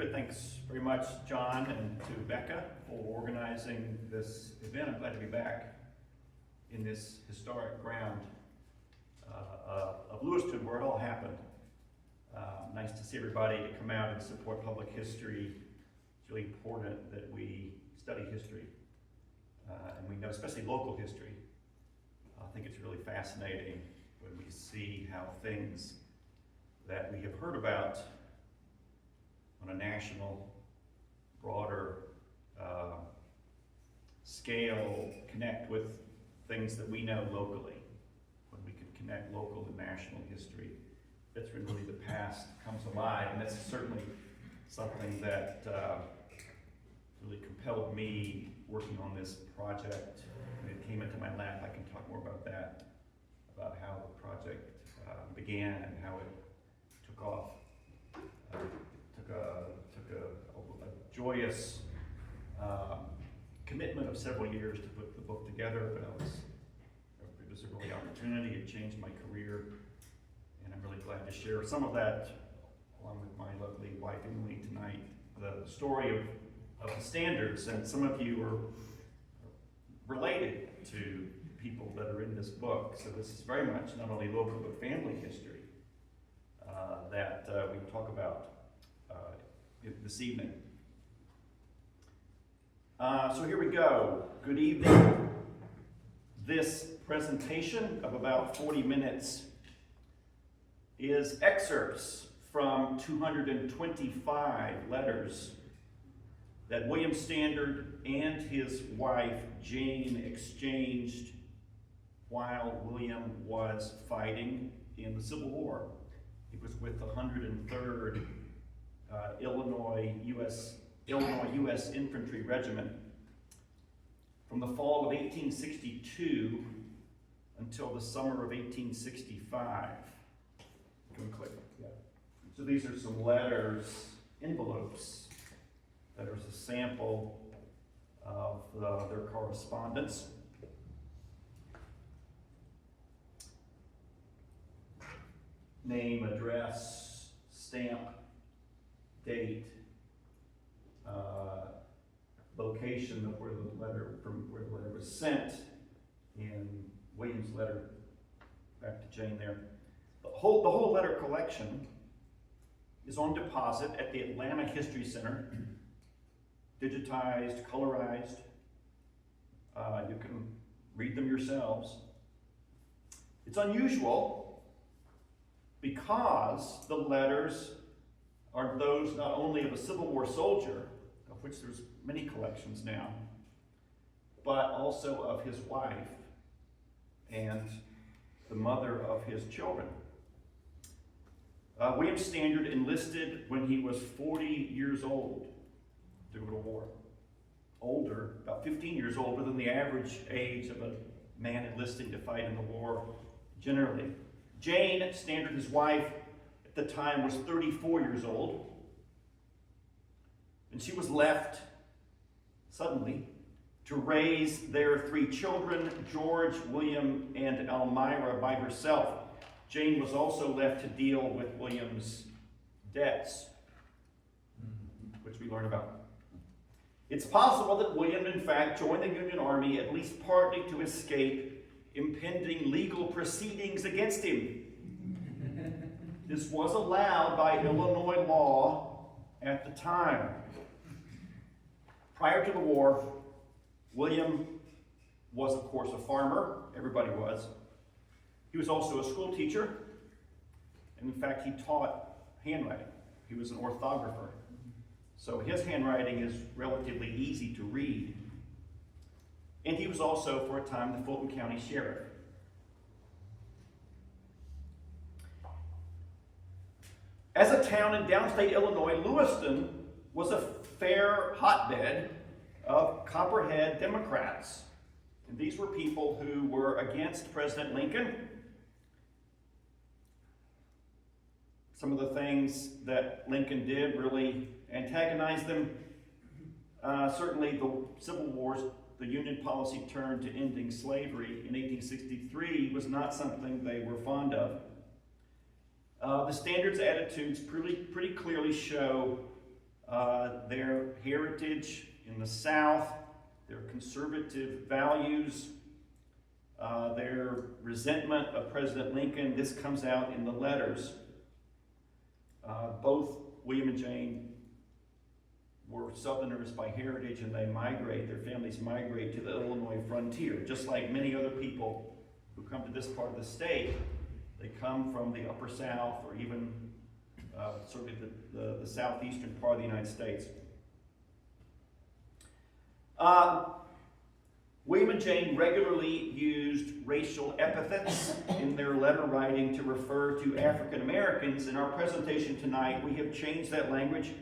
Good, thanks very much, John, and to Becca for organizing this event. I'm glad to be back in this historic ground of Lewiston, where it all happened. Nice to see everybody to come out and support public history. It's really important that we study history, and we know, especially local history. I think it's really fascinating when we see how things that we have heard about on a national, broader scale connect with things that we know locally. When we can connect local and national history, that's when really the past comes alive, and that's certainly something that really compelled me working on this project. When it came into my lap, I can talk more about that, about how the project began and how it took off. Took a joyous commitment of several years to put the book together, but it was a great opportunity. It changed my career, and I'm really glad to share some of that along with my lovely wife Emily tonight. The story of the standards, and some of you are related to people that are in this book, so this is very much not only local but family history that we can talk about this evening. So here we go. Good evening. This presentation of about 40 minutes is excerpts from 225 letters that William Standard and his wife Jane exchanged while William was fighting in the Civil War. He was with the 103rd Illinois U.S. Infantry Regiment from the fall of 1862 until the summer of 1865. Can we click? Yeah. So these are some letters, envelopes. That is a sample of their correspondence. Name, address, stamp, date, location of where the letter was sent in William's letter back to Jane there. The whole letter collection is on deposit at the Atlanta History Center, digitized, colorized. You can read them yourselves. It's unusual because the letters are those not only of a Civil War soldier, of which there's many collections now, but also of his wife and the mother of his children. William Standard enlisted when he was 40 years old to go to war. Older, about 15 years older than the average age of a man enlisting to fight in the war generally. Jane Standard, his wife, at the time was 34 years old. And she was left suddenly to raise their three children, George, William, and Elmira, by herself. Jane was also left to deal with William's debts, which we learn about. It's possible that William, in fact, joined the Union Army at least partly to escape impending legal proceedings against him. This was allowed by Illinois law at the time. Prior to the war, William was, of course, a farmer. Everybody was. He was also a school teacher, and in fact, he taught handwriting. He was an orthographer. So his handwriting is relatively easy to read. And he was also, for a time, the Fulton County Sheriff. As a town in downstate Illinois, Lewiston was a fair hotbed of Copperhead Democrats. And these were people who were against President Lincoln. Some of the things that Lincoln did really antagonized them. Certainly the Civil Wars, the Union policy turned to ending slavery in 1863 was not something they were fond of. The Standard's attitudes pretty clearly show their heritage in the South, their conservative values, their resentment of President Lincoln. This comes out in the letters. Both William and Jane were Southerners by heritage, and their families migrate to the Illinois frontier, just like many other people who come to this part of the state. They come from the upper South, or even certainly the southeastern part of the United States. William and Jane regularly used racial epithets in their letter writing to refer to African Americans. In our presentation tonight, we have changed that language,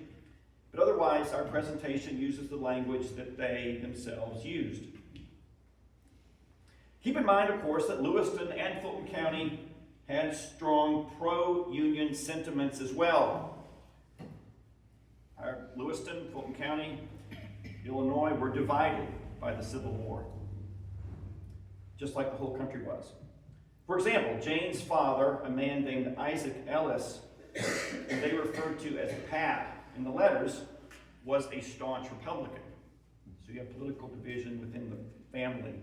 but otherwise our presentation uses the language that they themselves used. Keep in mind, of course, that Lewiston and Fulton County had strong pro-Union sentiments as well. Lewiston, Fulton County, Illinois were divided by the Civil War, just like the whole country was. For example, Jane's father, a man named Isaac Ellis, who they referred to as Pat in the letters, was a staunch Republican. So you have political division within the family.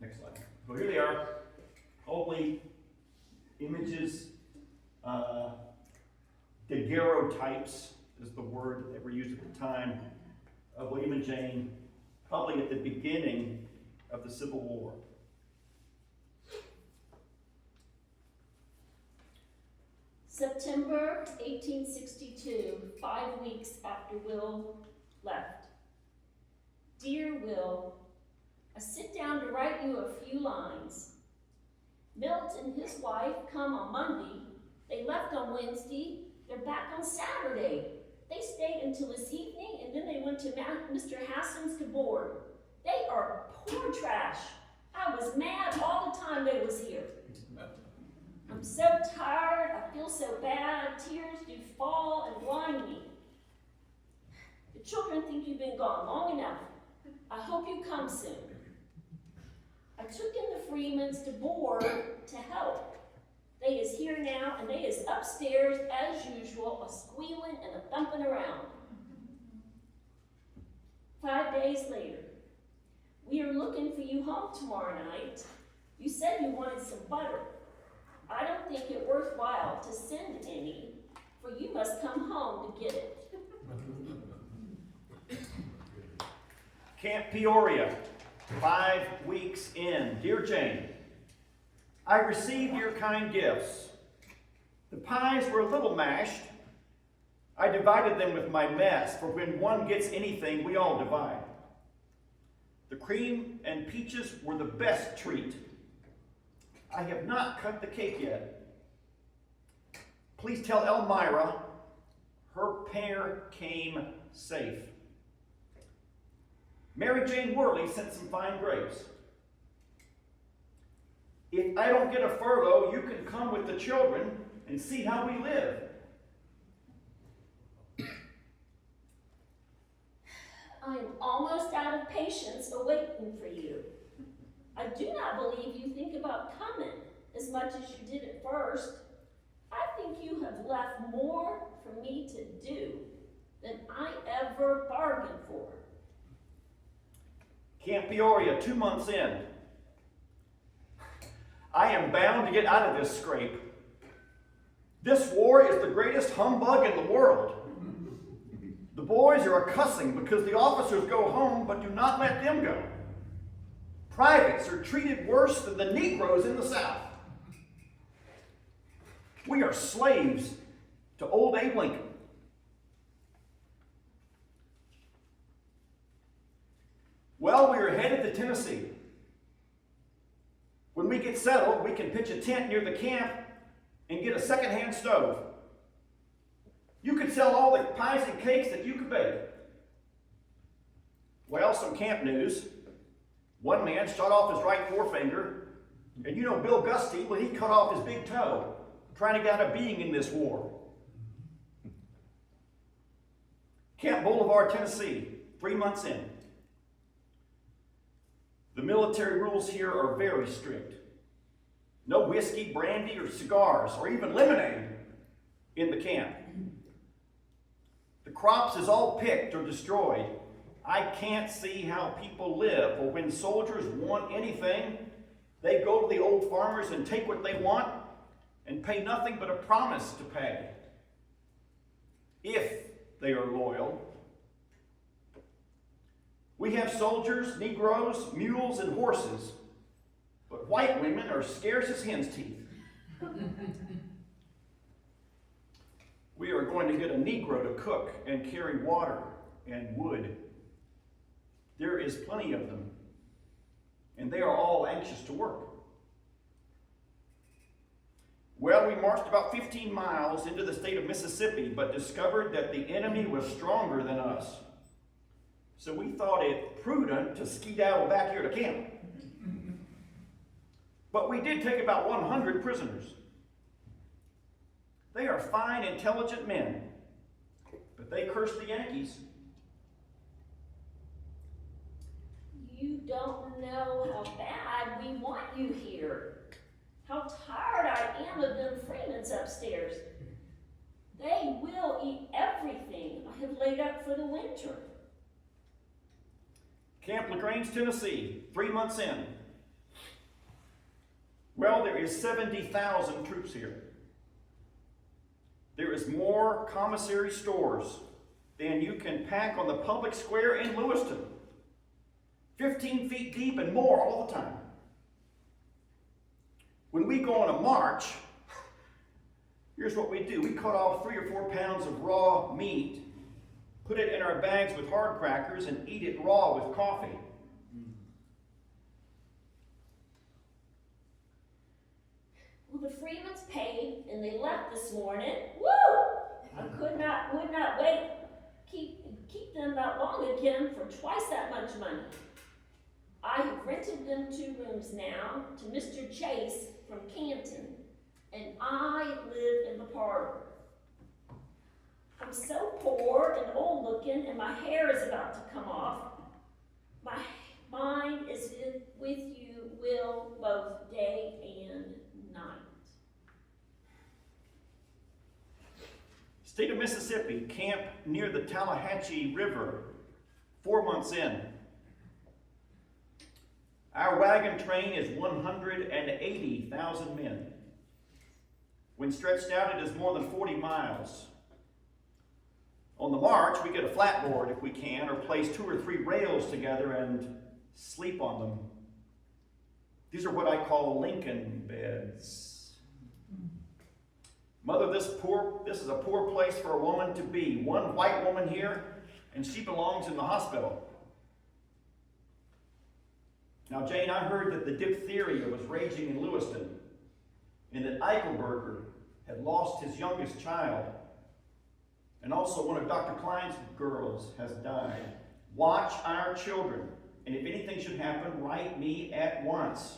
Next slide. So here they are, holy images, daguerreotypes is the word that were used at the time of William and Jane, probably at the beginning of the Civil War. September 1862, 5 weeks after Will left. Dear Will, I sit down to write you a few lines. Milt and his wife come on Monday. They left on Wednesday. They're back on Saturday. They stayed until this evening, and then they went to Mr. Hasson's to board. They are poor trash. I was mad all the time they was here. I'm so tired. I feel so bad. Tears do fall and blind me. The children think you've been gone long enough. I hope you come soon. I took in the Freemans to board to help. They is here now, and they is upstairs as usual, a squealing and a thumping around. 5 days later, we are looking for you home tomorrow night. You said you wanted some butter. I don't think it worthwhile to send any, for you must come home to get it. Camp Peoria, 5 weeks in. Dear Jane, I received your kind gifts. The pies were a little mashed. I divided them with my mess, for when one gets anything, we all divide. The cream and peaches were the best treat. I have not cut the cake yet. Please tell Elmira her pear came safe. Mary Jane Worley sent some fine grapes. If I don't get a furlough, you can come with the children and see how we live. I am almost out of patience awaiting for you. I do not believe you think about coming as much as you did at first. I think you have left more for me to do than I ever bargained for. Camp Peoria, 2 months in. I am bound to get out of this scrape. This war is the greatest humbug in the world. The boys are a-cussing because the officers go home but do not let them go. Privates are treated worse than the Negroes in the South. We are slaves to old Abe Lincoln. Well, we are headed to Tennessee. When we get settled, we can pitch a tent near the camp and get a second-hand stove. You could sell all the pies and cakes that you could bake. Well, some camp news. One man shot off his right forefinger, and you know Bill Gusty, well, he cut off his big toe, trying to get out of being in this war. Camp Boulevard, Tennessee, 3 months in. The military rules here are very strict. No whiskey, brandy, or cigars, or even lemonade in the camp. crops is all picked or destroyed. I can't see how people live. For when soldiers want anything, they go to the old farmers and take what they want and pay nothing but a promise to pay, if they are loyal. We have soldiers, Negroes, mules, and horses, but white women are scarce as hen's teeth. We are going to get a Negro to cook and carry water and wood. There is plenty of them, and they are all anxious to work. Well, we marched about 15 miles into the state of Mississippi, but discovered that the enemy was stronger than us. So we thought it prudent to skedaddle back here to camp. But we did take about 100 prisoners. They are fine, intelligent men, but they cursed the Yankees. You don't know how bad we want you here. How tired I am of them Freemans upstairs. They will eat everything I have laid up for the winter. Camp LaGrange, Tennessee, 3 months in. Well, there is 70,000 troops here. There is more commissary stores than you can pack on the public square in Lewiston. 15 feet deep and more all the time. When we go on a march, here's what we do. We cut off 3 or 4 pounds of raw meat, put it in our bags with hard crackers, and eat it raw with coffee. Well, the Freemans paid and they left this morning. Woo! I would not wait, keep them that long again for twice that much money. I have rented them 2 rooms now to Mr. Chase from Canton, and I live in the parlor. I'm so poor and old looking, and my hair is about to come off. My mind is with you, Will, both day and night. State of Mississippi, camp near the Tallahatchie River, 4 months in. Our wagon train is 180,000 men. When stretched out, it is more than 40 miles. On the march, we get a flatboard if we can, or place 2 or 3 rails together and sleep on them. These are what I call Lincoln beds. Mother, this is a poor place for a woman to be. One white woman here, and she belongs in the hospital. Now, Jane, I heard that the diphtheria was raging in Lewiston, and that Eichelberger had lost his youngest child, and also one of Dr. Klein's girls has died. Watch our children, and if anything should happen, write me at once.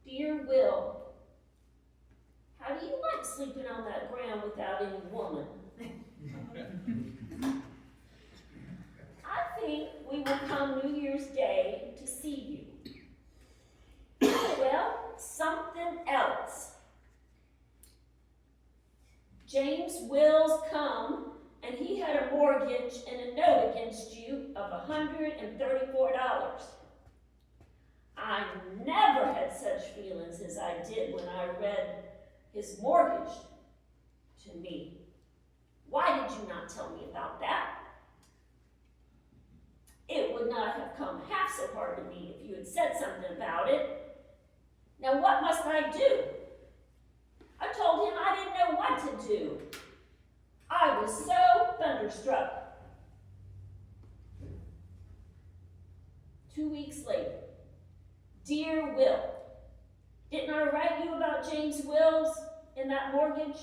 Dear Will, how do you like sleeping on that ground without any woman? I think we will come New Year's Day to see you. Well, something else. James Will's come, and he had a mortgage and a note against you of $134. I never had such feelings as I did when I read his mortgage to me. Why did you not tell me about that? It would not have come half so hard to me if you had said something about it. Now what must I do? I told him I didn't know what to do. I was so thunderstruck. 2 weeks later. Dear Will, didn't I write you about James Wills and that mortgage?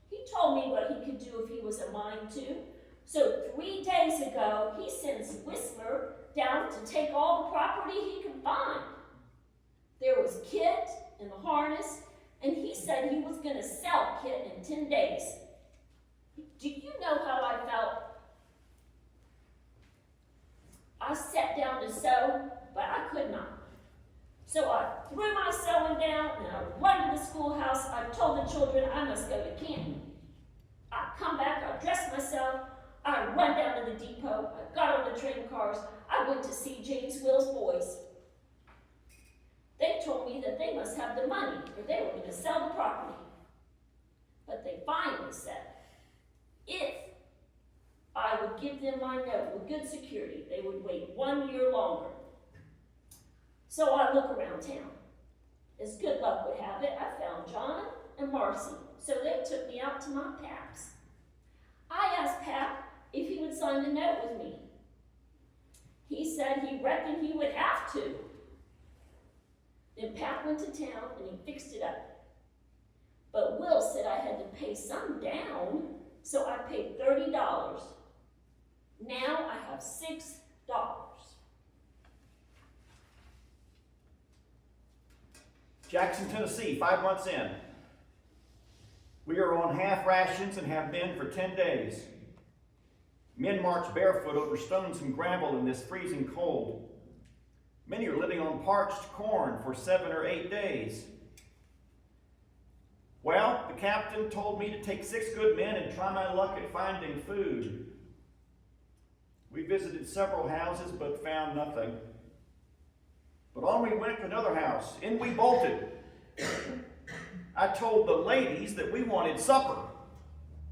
He told me what he could do if he was a mind to. So 3 days ago, he sends Whistler down to take all the property he could find. There was Kit in the harness, and he said he was going to sell Kit in 10 days. Do you know how I felt? I sat down to sew, but I could not. So I threw my sewing down and I run to the schoolhouse. I told the children I must go to Canton. I come back, I dressed myself, I run down to the depot, I got on the train cars, I went to see James Will's boys. They told me that they must have the money or they were going to sell the property. But they finally said, if I would give them my note with good security, they would wait 1 year longer. So I look around town. As good luck would have it, I found John and Marcy, so they took me out to my Pap's. I asked Pap if he would sign the note with me. He said he reckoned he would have to. Then Pap went to town and he fixed it up. But Will said I had to pay some down, so I paid $30. Now I have $6. Jackson, Tennessee, 5 months in. We are on half rations and have been for 10 days. Men march barefoot over stones and gravel in this freezing cold. Many are living on parched corn for 7 or 8 days. Well, the captain told me to take 6 good men and try my luck at finding food. We visited several houses but found nothing. But on we went to another house. In we bolted. I told the ladies that we wanted supper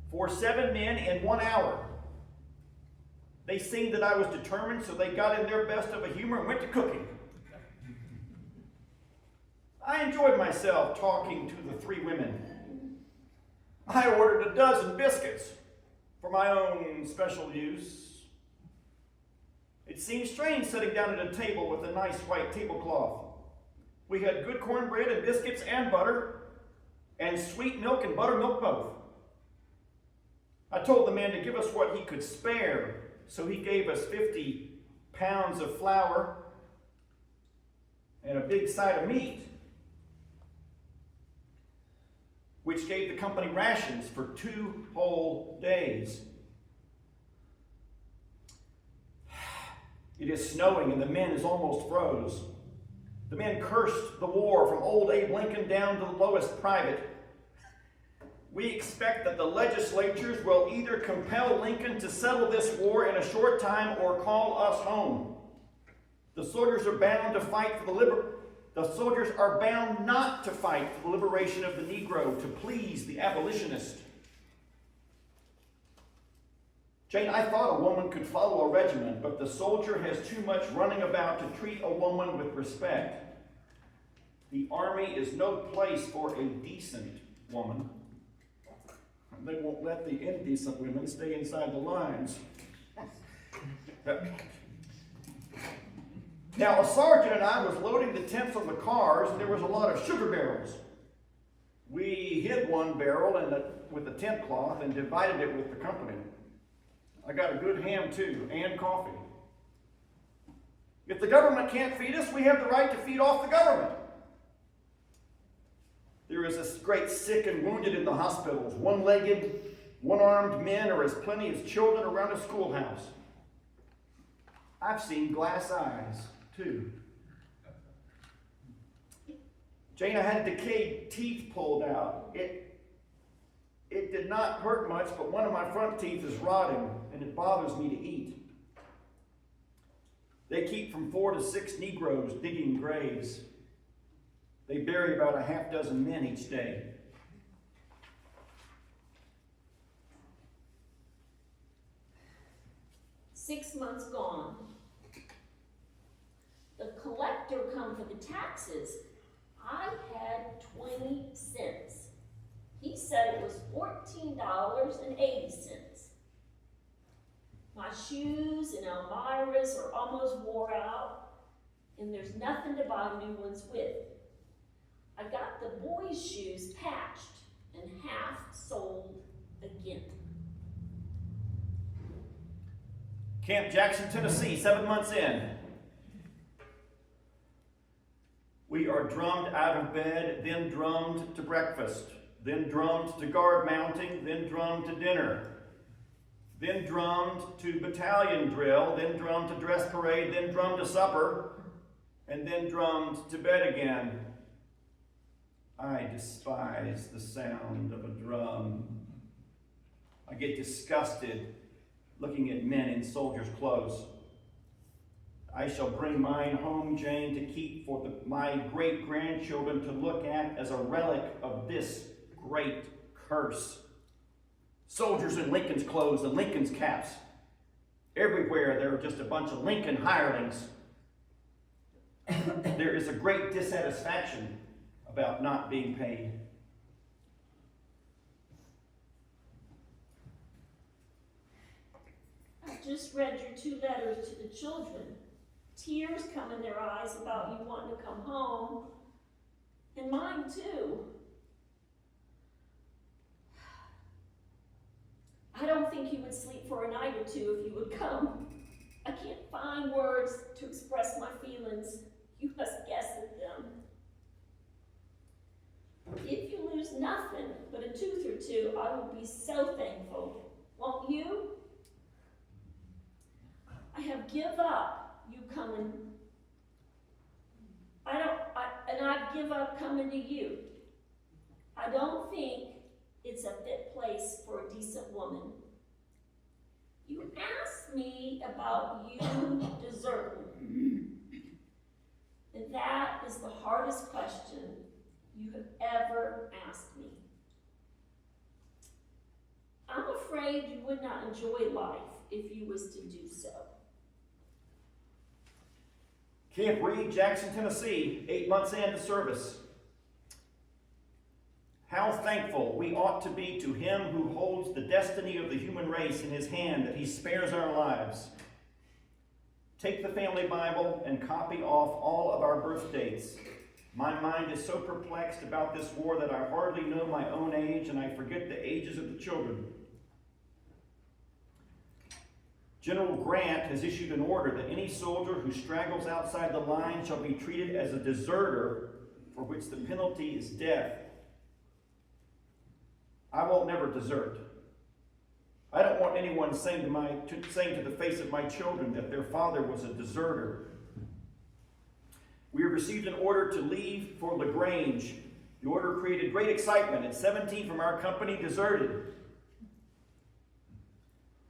for 7 men in 1 hour. They seen that I was determined, so they got in their best of a humor and went to cooking. I enjoyed myself talking to the 3 women. I ordered a dozen biscuits for my own special use. It seemed strange sitting down at a table with a nice white tablecloth. We had good cornbread and biscuits and butter, and sweet milk and buttermilk both. I told the man to give us what he could spare, so he gave us 50 pounds of flour and a big side of meat, which gave the company rations for 2 whole days. It is snowing and the men is almost froze. The men cursed the war from old Abe Lincoln down to the lowest private. We expect that the legislatures will either compel Lincoln to settle this war in a short time or call us home. The soldiers are bound to fight for The soldiers are bound not to fight for the liberation of the Negro to please the abolitionist. Jane, I thought a woman could follow a regiment, but the soldier has too much running about to treat a woman with respect. The army is no place for a decent woman. They won't let the indecent women stay inside the lines. Now, a sergeant and I was loading the tents on the cars, and there was a lot of sugar barrels. We hid one barrel with a tent cloth and divided it with the company. I got a good ham too, and coffee. If the government can't feed us, we have the right to feed off the government. There is a great sick and wounded in the hospitals. One-legged, one-armed men are as plenty as children around a schoolhouse. I've seen glass eyes, too. Jane, I had decayed teeth pulled out. It did not hurt much, but one of my front teeth is rotting, and it bothers me to eat. They keep from 4 to 6 Negroes digging graves. They bury about a half dozen men each day. Six months gone. The collector come for the taxes. I had 20 cents. He said it was $14.80. My shoes and Elmira's are almost wore out, and there's nothing to buy new ones with. I got the boys' shoes patched and half sold again. Camp Jackson, Tennessee, 7 months in. We are drummed out of bed, then drummed to breakfast, then drummed to guard mounting, then drummed to dinner, then drummed to battalion drill, then drummed to dress parade, then drummed to supper, and then drummed to bed again. I despise the sound of a drum. I get disgusted looking at men in soldiers' clothes. I shall bring mine home, Jane, to keep for my great-grandchildren to look at as a relic of this great curse. Soldiers in Lincoln's clothes and Lincoln's caps. Everywhere there are just a bunch of Lincoln hirelings. There is a great dissatisfaction about not being paid. I just read your 2 letters to the children. Tears come in their eyes about you wanting to come home, and mine too. I don't think you would sleep for a night or 2 if you would come. I can't find words to express my feelings. You must guess at them. If you lose nothing but a tooth or 2, I will be so thankful. Won't you? I have give up you coming. I've give up coming to you. I don't think it's a fit place for a decent woman. You asked me about you deserting. And that is the hardest question you have ever asked me. I'm afraid you would not enjoy life if you was to do so. Camp Reed, Jackson, Tennessee, 8 months into service. How thankful we ought to be to him who holds the destiny of the human race in his hand, that he spares our lives. Take the family Bible and copy off all of our birth dates. My mind is so perplexed about this war that I hardly know my own age, and I forget the ages of the children. General Grant has issued an order that any soldier who straggles outside the line shall be treated as a deserter, for which the penalty is death. I won't never desert. I don't want anyone saying to the face of my children that their father was a deserter. We have received an order to leave for LaGrange. The order created great excitement, and 17 from our company deserted.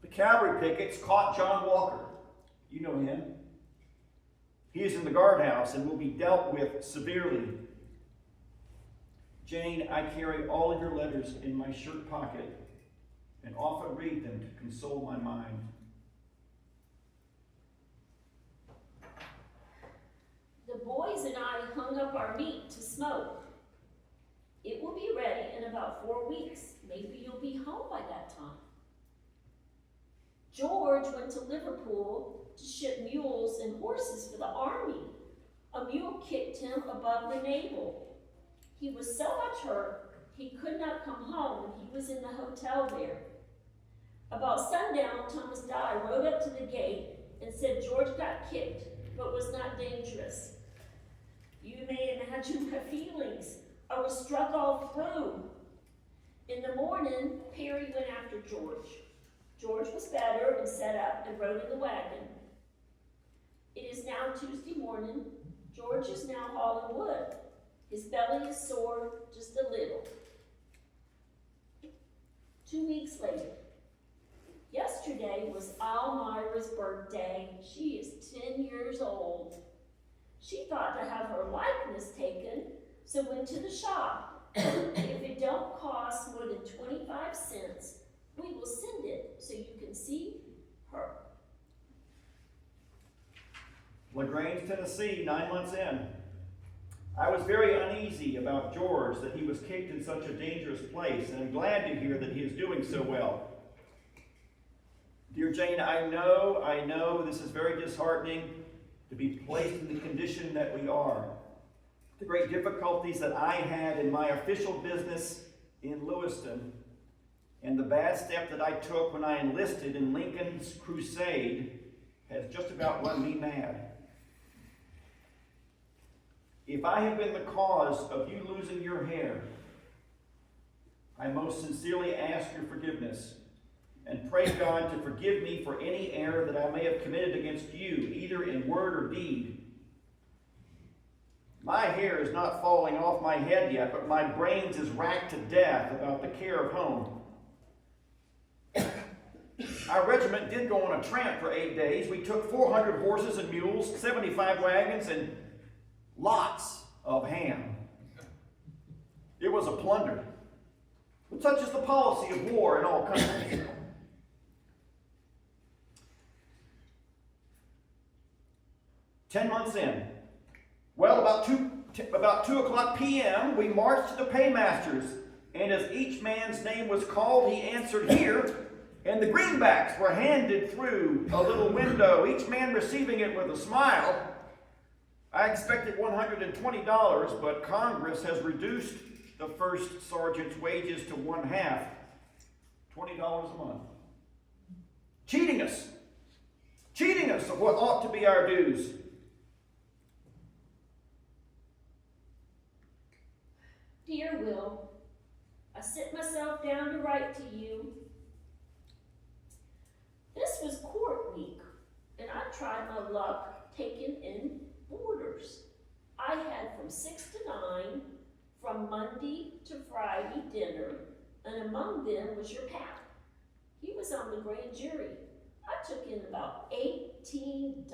The cavalry pickets caught John Walker. You know him. He is in the guardhouse and will be dealt with severely. Jane, I carry all of your letters in my shirt pocket and often read them to console my mind. The boys and I hung up our meat to smoke. It will be ready in about 4 weeks. Maybe you'll be home by that time. George went to Liverpool to ship mules and horses for the army. A mule kicked him above the navel. He was so much hurt, he could not come home, and he was in the hotel there. About sundown, Thomas Dye rode up to the gate and said George got kicked, but was not dangerous. You may imagine my feelings. I was struck all through. In the morning, Perry went after George. George was better and sat up and rode in the wagon. It is now Tuesday morning. George is now hauling wood. His belly is sore just a little. 2 weeks later. Yesterday was Almira's birthday. She is 10 years old. She thought to have her likeness taken, so went to the shop. If it don't cost more than 25 cents, we will send it so you can see her. LaGrange, Tennessee, 9 months in. I was very uneasy about George, that he was kicked in such a dangerous place, and I'm glad to hear that he is doing so well. Dear Jane, I know this is very disheartening to be placed in the condition that we are. The great difficulties that I had in my official business in Lewiston, and the bad step that I took when I enlisted in Lincoln's crusade has just about run me mad. If I have been the cause of you losing your hair, I most sincerely ask your forgiveness and pray God to forgive me for any error that I may have committed against you, either in word or deed. My hair is not falling off my head yet, but my brains is racked to death about the care of home. our regiment did go on a tramp for 8 days. We took 400 horses and mules, 75 wagons, and lots of ham. It was a plunder. But such is the policy of war in all countries. Ten months in. Well, about 2 o'clock p.m., we marched to the paymasters, and as each man's name was called, he answered, "Here," and the greenbacks were handed through a little window, each man receiving it with a smile. I expected $120, but Congress has reduced the first sergeant's wages to one-half, $20 a month. Cheating us of what ought to be our dues. Dear Will, I sit myself down to write to you. This was court week, and I tried my luck taking in boarders. I had from 6 to 9, from Monday to Friday dinner, and among them was your pap. He was on the grand jury. I took in about $18.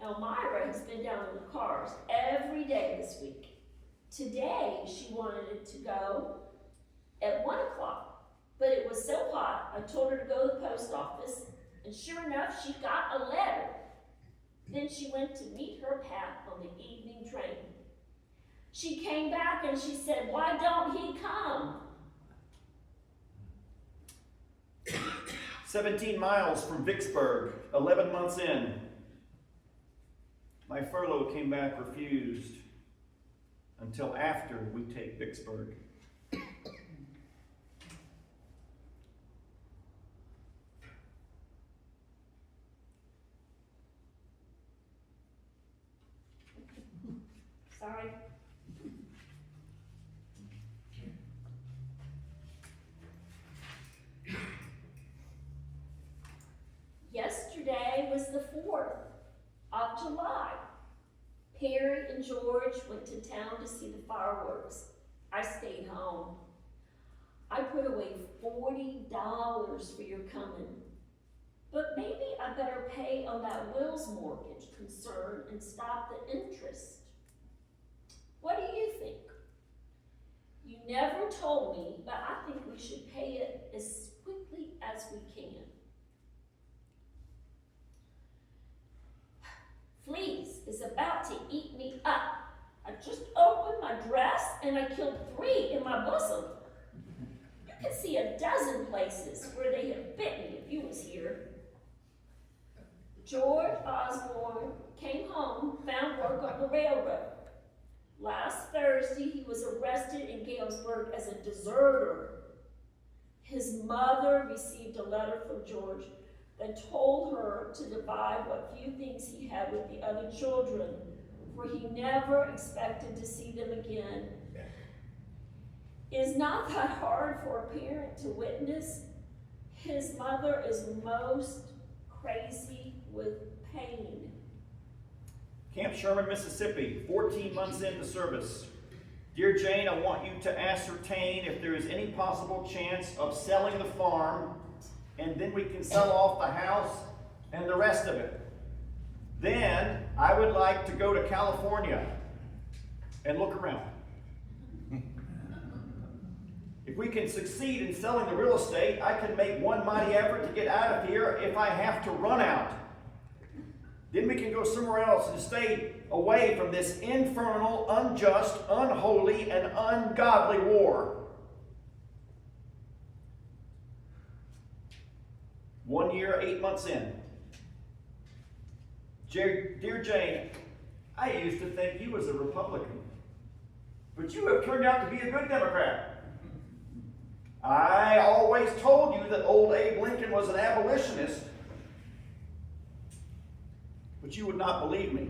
Elmira has been down in the cars every day this week. Today, she wanted to go at 1 o'clock, but it was so hot, I told her to go to the post office, and sure enough, she got a letter. Then she went to meet her pap on the evening train. She came back and she said, "Why don't he come?" 17 miles from Vicksburg, 11 months in. My furlough came back refused until after we take Vicksburg. Sorry. Yesterday was the 4th of July. Perry and George went to town to see the fireworks. I stayed home. I put away $40 for your coming. But maybe I better pay on that Will's mortgage concern and stop the interest. What do you think? You never told me, but I think we should pay it as quickly as we can. Fleas is about to eat me up. I just opened my dress and I killed 3 in my bosom. You can see a dozen places where they have bit me if you was here. George Osborne came home, found work on the railroad. Last Thursday, he was arrested in Galesburg as a deserter. His mother received a letter from George that told her to divide what few things he had with the other children, for he never expected to see them again. It is not that hard for a parent to witness. His mother is most crazy with pain. Camp Sherman, Mississippi, 14 months into service. Dear Jane, I want you to ascertain if there is any possible chance of selling the farm, and then we can sell off the house and the rest of it. Then I would like to go to California and look around. If we can succeed in selling the real estate, I can make one mighty effort to get out of here if I have to run out. Then we can go somewhere else and stay away from this infernal, unjust, unholy, and ungodly war. 1 year, 8 months in. Dear Jane, I used to think you was a Republican, but you have turned out to be a good Democrat. I always told you that old Abe Lincoln was an abolitionist, but you would not believe me.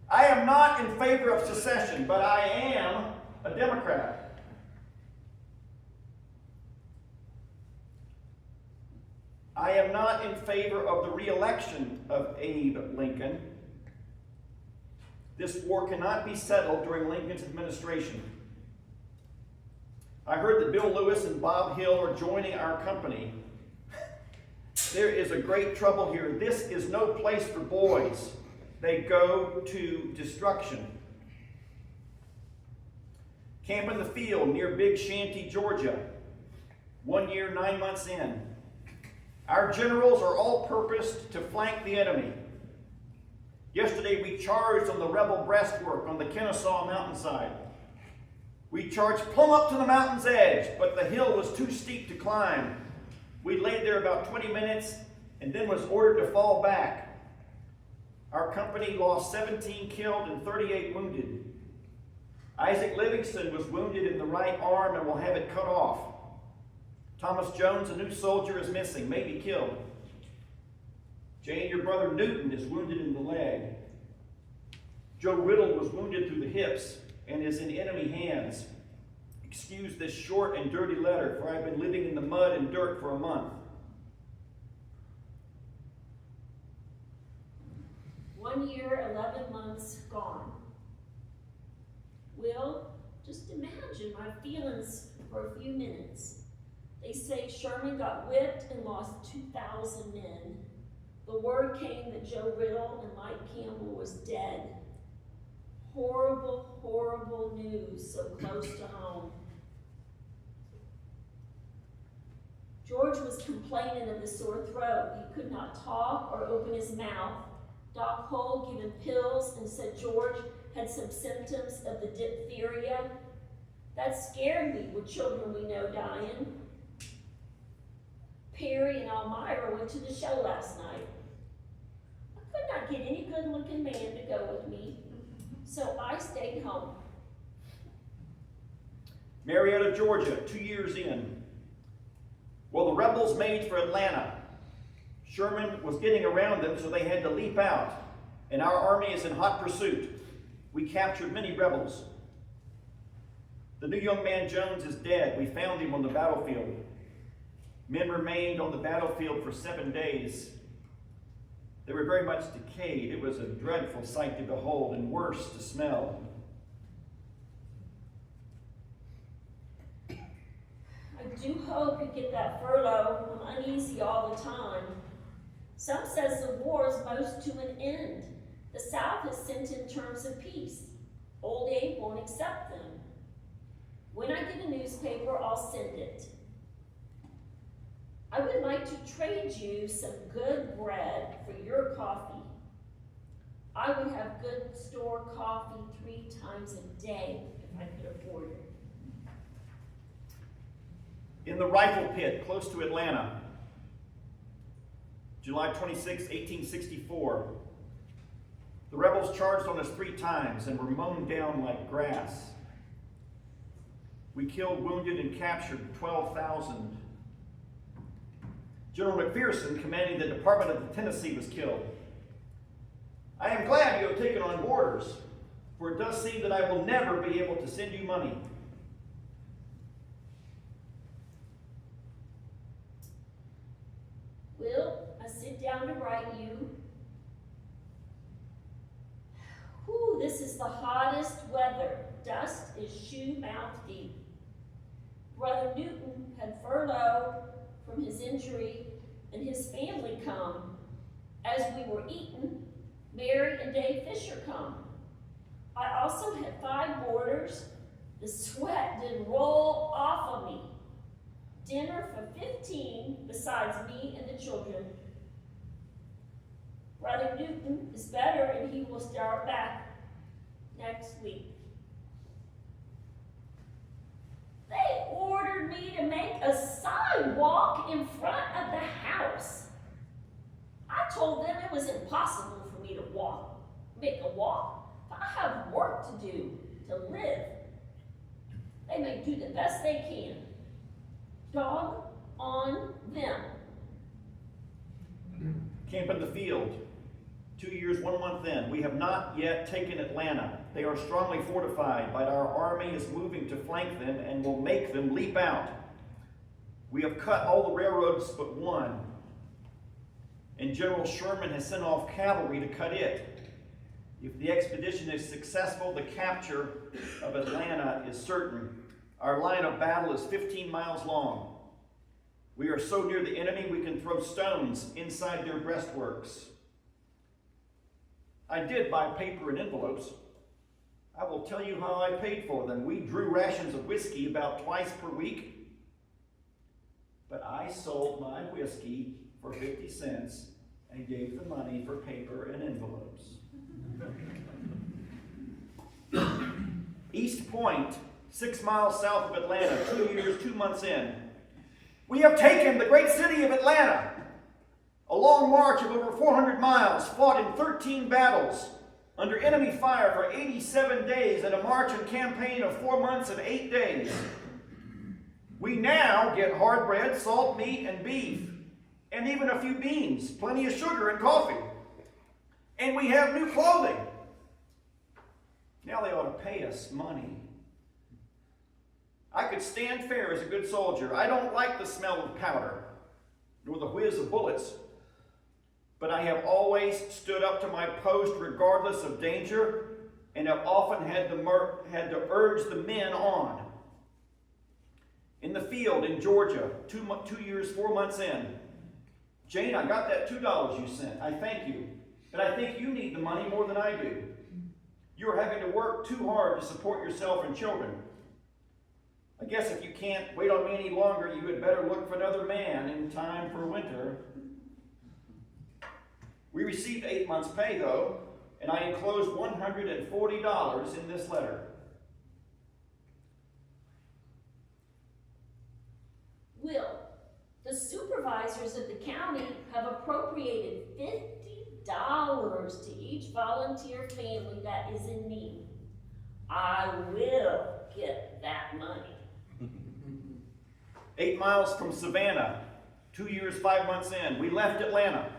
I am not in favor of secession, but I am a Democrat. I am not in favor of the re-election of Abe Lincoln. This war cannot be settled during Lincoln's administration. I heard that Bill Lewis and Bob Hill are joining our company. There is a great trouble here. This is no place for boys. They go to destruction. Camp in the field near Big Shanty, Georgia. 1 year, 9 months in. Our generals are all purposed to flank the enemy. Yesterday we charged on the rebel breastwork on the Kennesaw mountainside. We charged plumb up to the mountain's edge, but the hill was too steep to climb. We laid there about 20 minutes and then was ordered to fall back. Our company lost 17 killed and 38 wounded. Isaac Livingston was wounded in the right arm and will have it cut off. Thomas Jones, a new soldier, is missing, maybe killed. Jane, your brother Newton, is wounded in the leg. Joe Riddle was wounded through the hips and is in enemy hands. Excuse this short and dirty letter, for I've been living in the mud and dirt for a month. 1 year, 11 months gone. Will, just imagine my feelings for a few minutes. They say Sherman got whipped and lost 2,000 men. The word came that Joe Riddle and Mike Campbell was dead. Horrible, horrible news so close to home. George was complaining of a sore throat. He could not talk or open his mouth. Doc Hull gave him pills and said George had some symptoms of the diphtheria. That scared me with children we know dying. Perry and Elmira went to the show last night. I could not get any good-looking man to go with me, so I stayed home. Marietta, Georgia, 2 years in. Well, the rebels made for Atlanta. Sherman was getting around them, so they had to leap out, and our army is in hot pursuit. We captured many rebels. The new young man Jones is dead. We found him on the battlefield. Men remained on the battlefield for 7 days. They were very much decayed. It was a dreadful sight to behold and worse to smell. I do hope you get that furlough. I'm uneasy all the time. Some says the war is most to an end. The South has sent in terms of peace. Old Abe won't accept them. When I get a newspaper, I'll send it. I would like to trade you some good bread for your coffee. I would have good store coffee 3 times a day if I could afford it. In the rifle pit close to Atlanta, July 26, 1864, the rebels charged on us 3 times and were mown down like grass. We killed, wounded, and captured 12,000. General McPherson, commanding the Department of the Tennessee, was killed. I am glad you have taken on boarders, for it does seem that I will never be able to send you money. Will, I sit down to write you. Whew, this is the hottest weather. Dust is shoe mouth deep. Brother Newton had furlough from his injury, and his family come. As we were eating, Mary and Dave Fisher come. I also had 5 boarders. The sweat did roll off of me. Dinner for 15 besides me and the children. Brother Newton is better and he will start back next week. They ordered me to make a sidewalk in front of the house. I told them it was impossible for me to make a walk. I have work to do to live. They may do the best they can. Dog on them. Camp in the field, 2 years, 1 month in. We have not yet taken Atlanta. They are strongly fortified, but our army is moving to flank them and will make them leap out. We have cut all the railroads but one, and General Sherman has sent off cavalry to cut it. If the expedition is successful, the capture of Atlanta is certain. Our line of battle is 15 miles long. We are so near the enemy we can throw stones inside their breastworks. I did buy paper and envelopes. I will tell you how I paid for them. We drew rations of whiskey about twice per week, but I sold my whiskey for 50 cents and gave the money for paper and envelopes. East Point, 6 miles south of Atlanta, 2 years, 2 months in. We have taken the great city of Atlanta. A long march of over 400 miles, fought in 13 battles, under enemy fire for 87 days, and a march and campaign of 4 months and 8 days. We now get hard bread, salt meat, and beef, and even a few beans, plenty of sugar and coffee. And we have new clothing. Now they ought to pay us money. I could stand fair as a good soldier. I don't like the smell of powder, nor the whiz of bullets. But I have always stood up to my post regardless of danger, and have often had to urge the men on. In the field in Georgia, 2 years, 4 months in. Jane, I got that $2 you sent. I thank you. But I think you need the money more than I do. You are having to work too hard to support yourself and children. I guess if you can't wait on me any longer, you had better look for another man in time for winter. We received 8 months' pay, though, and I enclosed $140 in this letter. Will, the supervisors of the county have appropriated $50 to each volunteer family that is in need. I will get that money. 8 miles from Savannah, 2 years, 5 months in, we left Atlanta.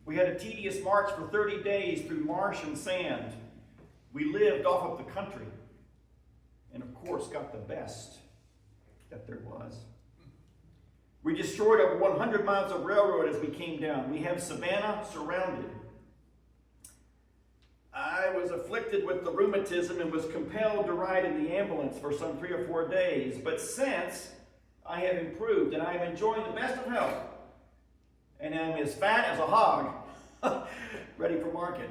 We had a tedious march for 30 days through marsh and sand. We lived off of the country, and of course got the best that there was. We destroyed over 100 miles of railroad as we came down. We have Savannah surrounded. I was afflicted with the rheumatism and was compelled to ride in the ambulance for some 3 or 4 days. But since I have improved and I am enjoying the best of health and am as fat as a hog, ready for market.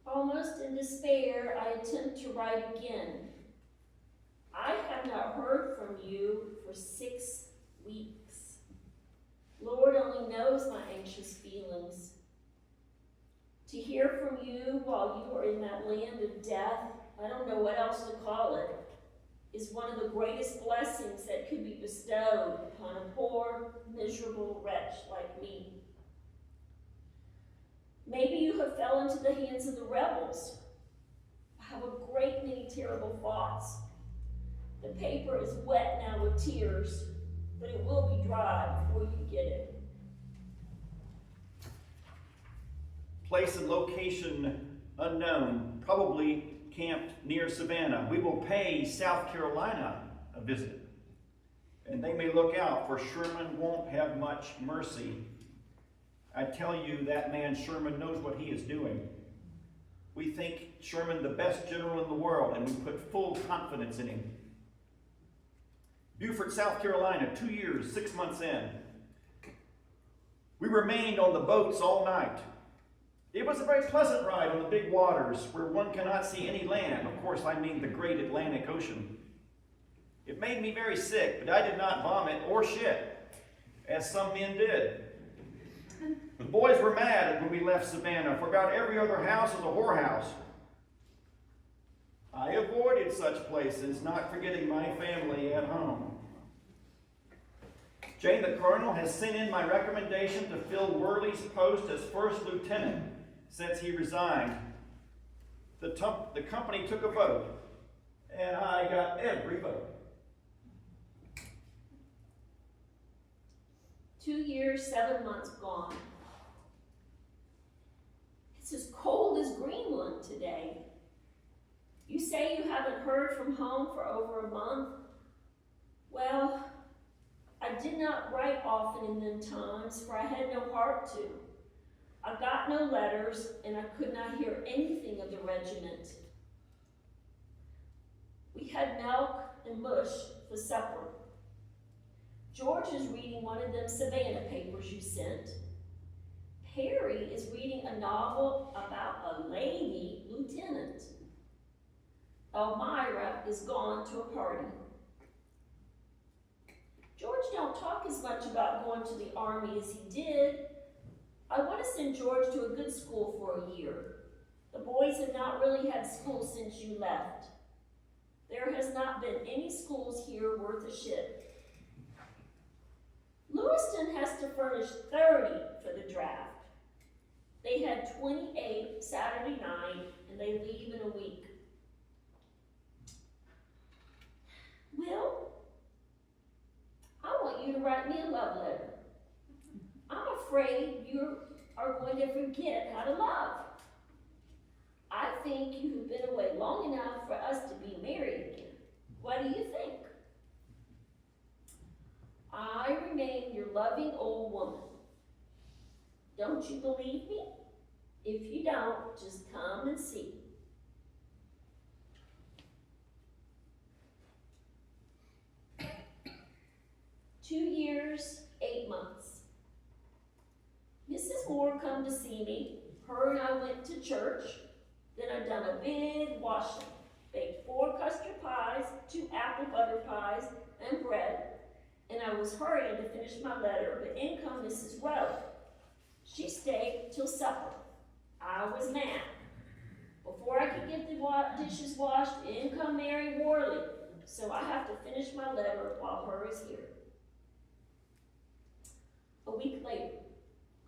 Almost in despair, I attempt to write again. I have not heard from you for 6 weeks. Lord only knows my anxious feelings. To hear from you while you are in that land of death, I don't know what else to call it, is one of the greatest blessings that could be bestowed upon a poor, miserable wretch like me. Maybe you have fell into the hands of the rebels. I have a great many terrible thoughts. The paper is wet now with tears, but it will be dry before you get it. Place and location unknown, probably camped near Savannah. We will pay South Carolina a visit, and they may look out, for Sherman won't have much mercy. I tell you, that man Sherman knows what he is doing. We think Sherman the best general in the world, and we put full confidence in him. Beaufort, South Carolina, 2 years, 6 months in. We remained on the boats all night. It was a very pleasant ride on the big waters where one cannot see any land. Of course, I mean the great Atlantic Ocean. It made me very sick, but I did not vomit or shit, as some men did. The boys were mad when we left Savannah, for about every other house is a whorehouse. I avoided such places, not forgetting my family at home. Jane, the colonel, has sent in my recommendation to fill Worley's post as first lieutenant since he resigned. The company took a vote, and I got every vote. 2 years, 7 months gone. It's as cold as Greenland today. You say you haven't heard from home for over a month? Well, I did not write often in them times, for I had no heart to. I got no letters, and I could not hear anything of the regiment. We had milk and mush for supper. George is reading one of them Savannah papers you sent. Perry is reading a novel about a lady lieutenant. Elmira is gone to a party. George don't talk as much about going to the army as he did. I want to send George to a good school for a year. The boys have not really had school since you left. There has not been any schools here worth a shit. Lewiston has to furnish 30 for the draft. They had 28 Saturday night, and they leave in a week. Will, I want you to write me a love letter. I'm afraid you are going to forget how to love. I think you have been away long enough for us to be married again. What do you think? I remain your loving old woman. Don't you believe me? If you don't, just come and see. Two years, 8 months. Mrs. Moore come to see me. Her and I went to church. Then I done a big washing. Baked 4 custard pies, 2 apple butter pies, and bread. And I was hurrying to finish my letter, but in come Mrs. Rowe. She stayed till supper. I was mad. Before I could get the dishes washed, in come Mary Worley. So I have to finish my letter while her is here. A week later,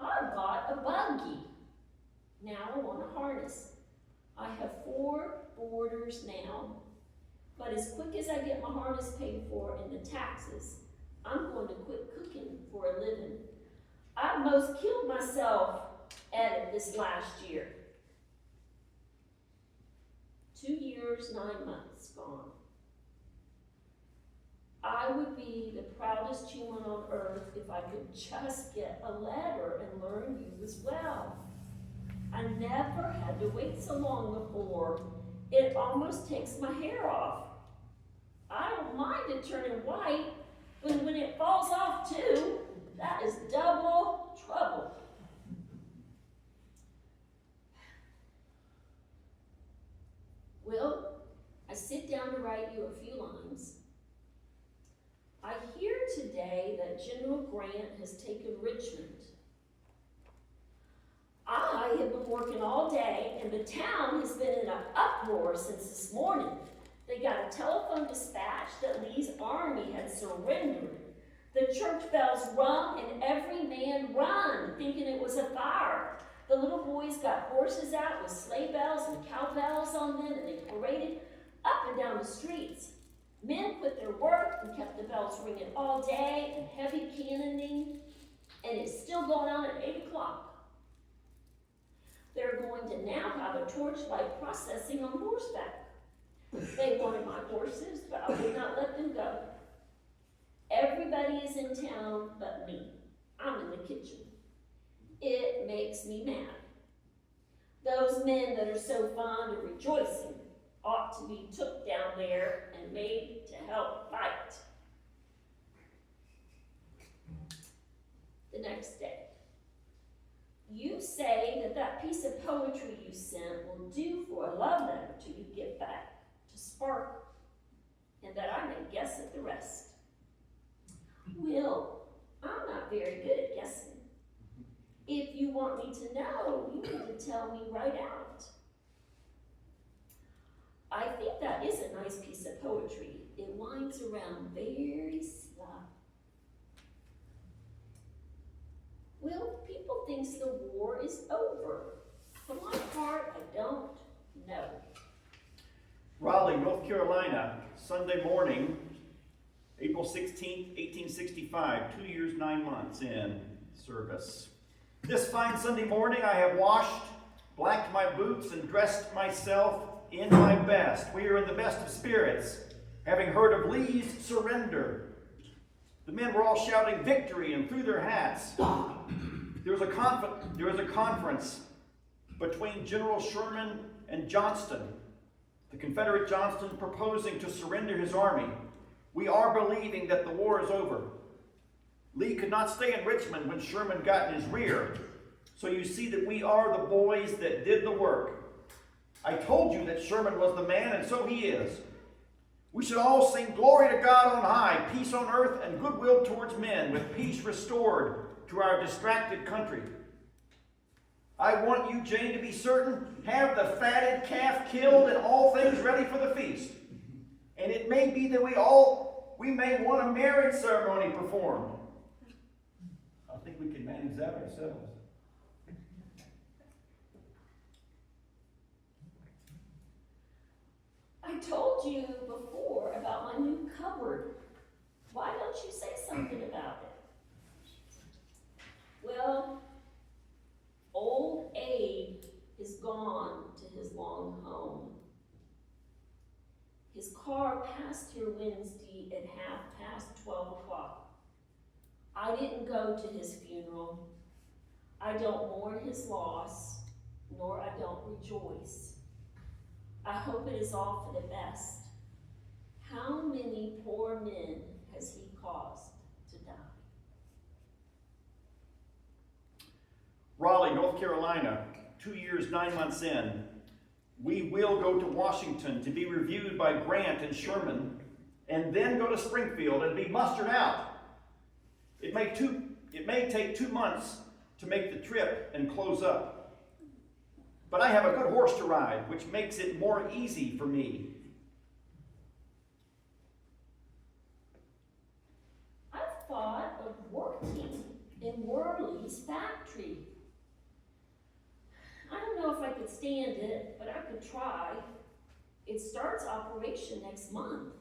I bought a buggy. Now I want a harness. I have 4 boarders now, but as quick as I get my harness paid for and the taxes, I'm going to quit cooking for a living. I most killed myself at it this last year. 2 years, 9 months gone. I would be the proudest human on earth if I could just get a letter and learn you as well. I never had to wait so long before. It almost takes my hair off. I don't mind it turning white, but when it falls off too, that is double trouble. Will, I sit down to write you a few lines. I hear today that General Grant has taken Richmond. I have been working all day, and the town has been in an uproar since this morning. They got a telephone dispatch that Lee's army had surrendered. The church bells rung, and every man run, thinking it was a fire. The little boys got horses out with sleigh bells and cowbells on them, and they paraded up and down the streets. Men quit their work and kept the bells ringing all day, and heavy cannoning, and it's still going on at 8 o'clock. They're going to now have a torchlight processing on horseback. They wanted my horses, but I would not let them go. Everybody is in town but me. I'm in the kitchen. It makes me mad. Those men that are so fond of rejoicing ought to be took down there and made to help fight. The next day. You say that that piece of poetry you sent will do for a love letter till you get back to Spark, and that I may guess at the rest. Will, I'm not very good at guessing. If you want me to know, you need to tell me right out. I think that is a nice piece of poetry. It winds around very slow. Well, people think the war is over. For my part, I don't know. Raleigh, North Carolina, Sunday morning, April 16th, 1865, 2 years, 9 months in service. This fine Sunday morning I have washed, blacked my boots, and dressed myself in my best. We are in the best of spirits, having heard of Lee's surrender. The men were all shouting victory and threw their hats. There was a conference between General Sherman and Johnston, the Confederate Johnston proposing to surrender his army. We are believing that the war is over. Lee could not stay in Richmond when Sherman got in his rear. So you see that we are the boys that did the work. I told you that Sherman was the man, and so he is. We should all sing glory to God on high, peace on earth, and goodwill towards men, with peace restored to our distracted country. I want you, Jane, to be certain, have the fatted calf killed and all things ready for the feast. And it may be that we may want a marriage ceremony performed. I think we can manage that ourselves. I told you before about my new cupboard. Why don't you say something about it? Well, old Abe is gone to his long home. His car passed here Wednesday at 12:30. I didn't go to his funeral. I don't mourn his loss, nor I don't rejoice. I hope it is all for the best. How many poor men has he caused to die? Raleigh, North Carolina, 2 years, 9 months in. We will go to Washington to be reviewed by Grant and Sherman, and then go to Springfield and be mustered out. It may take 2 months to make the trip and close up. But I have a good horse to ride, which makes it more easy for me. I've thought of working in Worley's factory. I don't know if I could stand it, but I could try. It starts operation next month.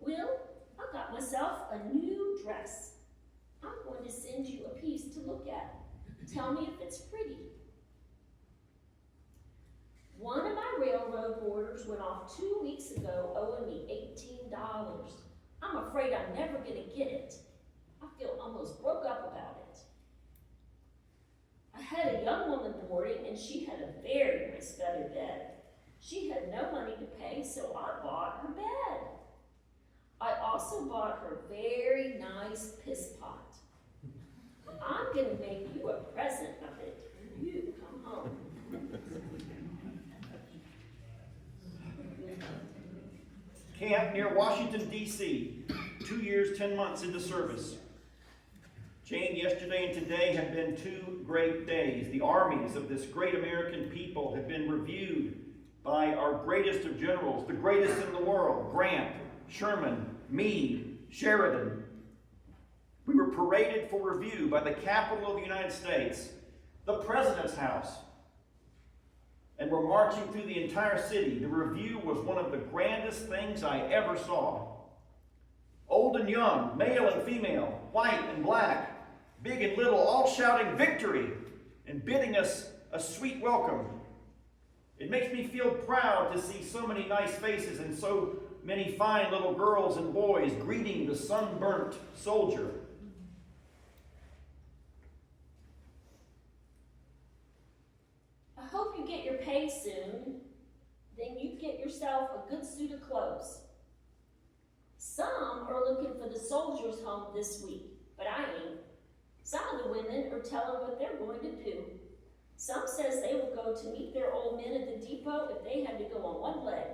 Will, I got myself a new dress. I'm going to send you a piece to look at. Tell me if it's pretty. One of my railroad boarders went off 2 weeks ago owing me $18. I'm afraid I'm never going to get it. I feel almost broke up about it. I had a young woman boarding, and she had a very nice feather bed. She had no money to pay, so I bought her bed. I also bought her very nice piss pot. I'm going to make you a present of it when you come home. Camp near Washington, D.C., 2 years, 10 months into service. Jane, yesterday and today have been 2 great days. The armies of this great American people have been reviewed by our greatest of generals, the greatest in the world, Grant, Sherman, Meade, Sheridan. We were paraded for review by the Capitol of the United States, the President's House, and we're marching through the entire city. The review was one of the grandest things I ever saw. Old and young, male and female, white and black, big and little, all shouting victory and bidding us a sweet welcome. It makes me feel proud to see so many nice faces and so many fine little girls and boys greeting the sunburnt soldier. I hope you get your pay soon. Then you get yourself a good suit of clothes. Some are looking for the soldiers' home this week, but I ain't. Some of the women are telling what they're going to do. Some says they will go to meet their old men at the depot if they had to go on one leg.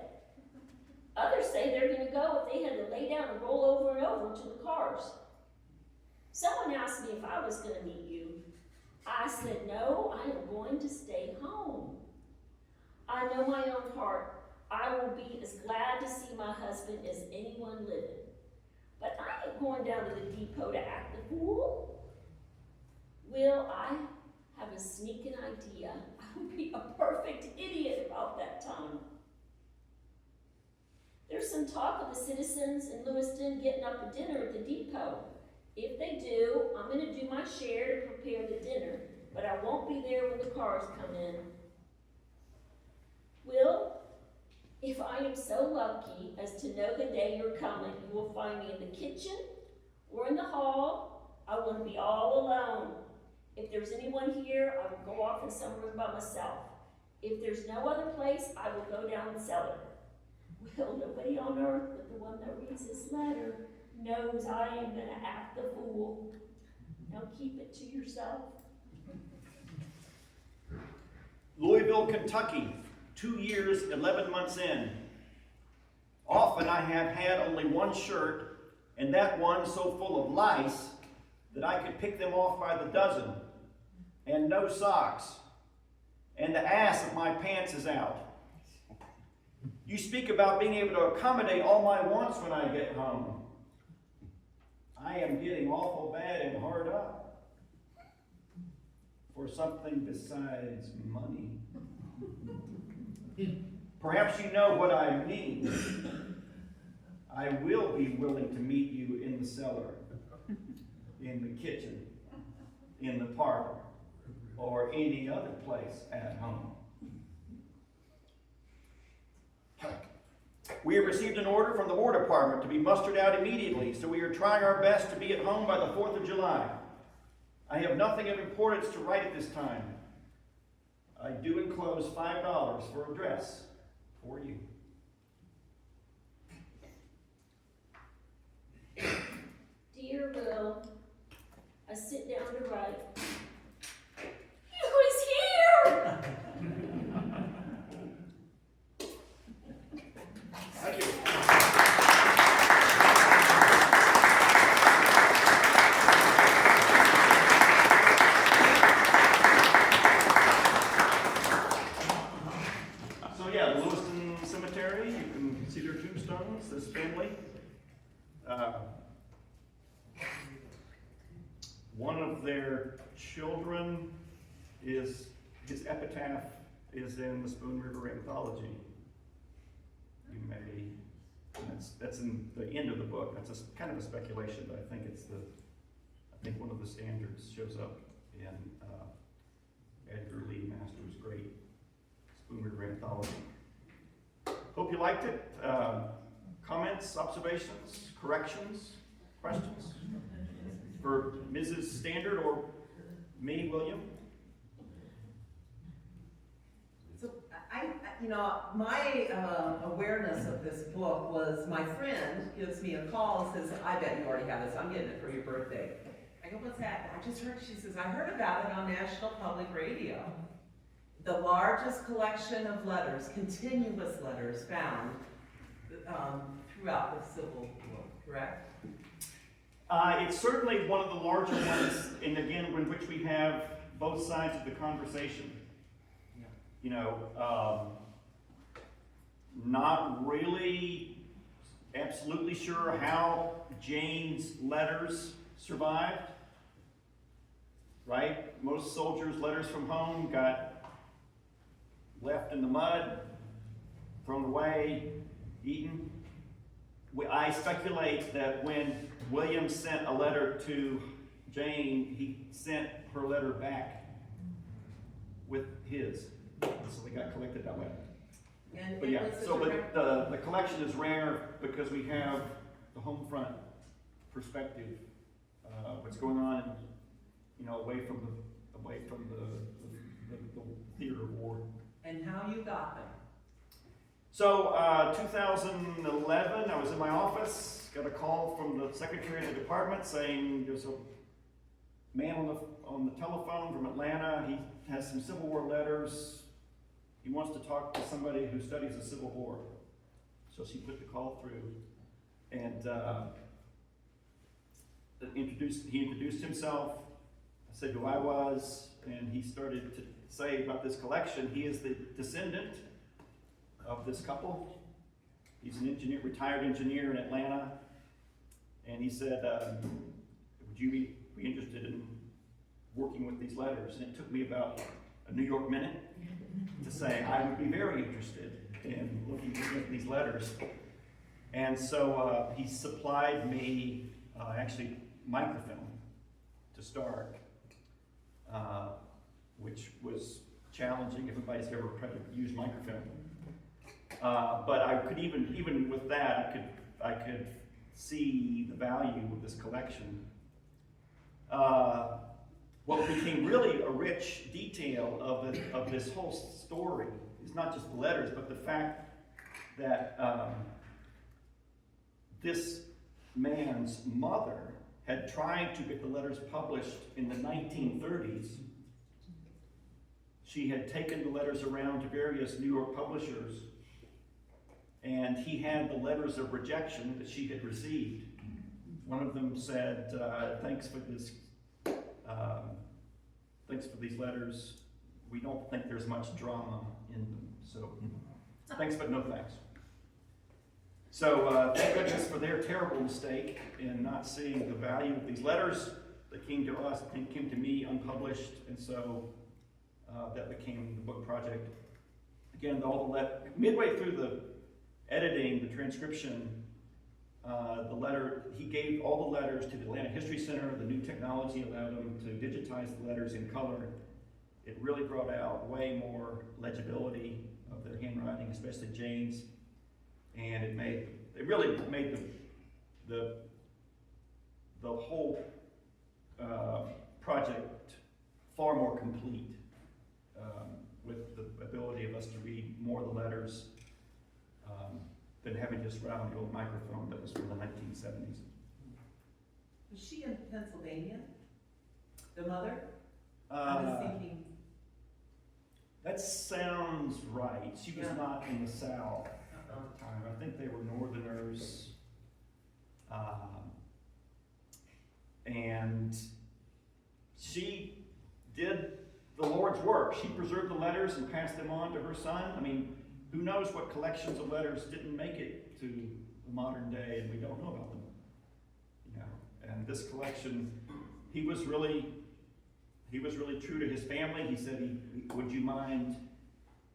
Others say they're going to go if they had to lay down and roll over and over to the cars. Someone asked me if I was going to meet you. I said, no, I am going to stay home. I know my own heart. I will be as glad to see my husband as anyone living. But I ain't going down to the depot to act the fool. Will, I have a sneaking idea. I would be a perfect idiot about that time. There's some talk of the citizens in Lewiston getting up a dinner at the depot. If they do, I'm going to do my share to prepare the dinner, but I won't be there when the cars come in. Will, if I am so lucky as to know the day you're coming, you will find me in the kitchen or in the hall. I want to be all alone. If there's anyone here, I will go off in some room by myself. If there's no other place, I will go down the cellar. Well, nobody on earth but the one that reads this letter knows I am gonna act the fool. Now keep it to yourself. Louisville, Kentucky, 2 years, 11 months in. Often I have had only one shirt, and that one so full of lice that I could pick them off by the dozen, and no socks, and the ass of my pants is out. You speak about being able to accommodate all my wants when I get home. I am getting awful bad and hard up for something besides money. Perhaps you know what I mean. I will be willing to meet you in the cellar, in the kitchen, in the parlor, or any other place at home. We have received an order from the War Department to be mustered out immediately, so we are trying our best to be at home by the 4th of July. I have nothing of importance to write at this time. I do enclose $5 for a dress for you. Dear Will, I sit down to write. He was here! Thank you. So yeah, the Lewiston Cemetery, you can see their tombstones, this family. One of their children his epitaph is in the Spoon River Anthology. You may, that's in the end of the book. That's kind of a speculation, but I think one of the standards shows up in Edgar Lee Masters' great Spoon River Anthology. Hope you liked it. Comments, observations, corrections, questions for Mrs. Standard or me, William? So my awareness of this book was my friend gives me a call and says, I bet you already have this, I'm getting it for your birthday. I go, what's that? I just heard, she says, I heard about it on National Public Radio. The largest collection of letters, continuous letters found throughout the Civil War, correct? It's certainly one of the larger ones, and again, in which we have both sides of the conversation. Yeah. You know, not really absolutely sure how Jane's letters survived, right? Most soldiers' letters from home got left in the mud, thrown away, eaten. I speculate that when William sent a letter to Jane, he sent her letter back with his, so they got collected that way. And But yeah, but the collection is rare because we have the home front perspective, what's going on, you know, away from the theater of war. And how you got them? So, 2011, I was in my office, got a call from the secretary of the department saying there's a man on the telephone from Atlanta. He has some Civil War letters. He wants to talk to somebody who studies the Civil War. So she put the call through, and he introduced himself. I said who I was, and he started to say about this collection. He is the descendant of this couple. He's an engineer, retired engineer in Atlanta, and he said, would you be interested in working with these letters? And it took me about a New York minute to say I would be very interested in looking at these letters. And so he supplied me actually microfilm to start, which was challenging if anybody's ever tried to use microfilm. But I could even with that, I could see the value of this collection. What what became really a rich detail of this whole story is not just the letters, but the fact that this man's mother had tried to get the letters published in the 1930s. She had taken the letters around to various New York publishers, and he had the letters of rejection that she had received. One of them said, thanks for these letters. We don't think there's much drama in them, so thanks but no thanks. So thank goodness for their terrible mistake in not seeing the value of these letters that came to us, came to me unpublished, and so that became the book project. Again, midway through the editing, the transcription, he gave all the letters to the Atlanta History Center. The new technology allowed them to digitize the letters in color. It really brought out way more legibility of their handwriting, especially Jane's, and it really made the whole project far more complete, with the ability of us to read more of the letters than having just read on the old microphone that was from the 1970s. Was she in Pennsylvania? The mother? I was thinking. That sounds right. She was Yeah. not in the South at the time. I think they were Northerners. And she did the Lord's work. She preserved the letters and passed them on to her son. I mean, who knows what collections of letters didn't make it to the modern day and we don't know about them. You know, and this collection, he was really true to his family. He said, would you mind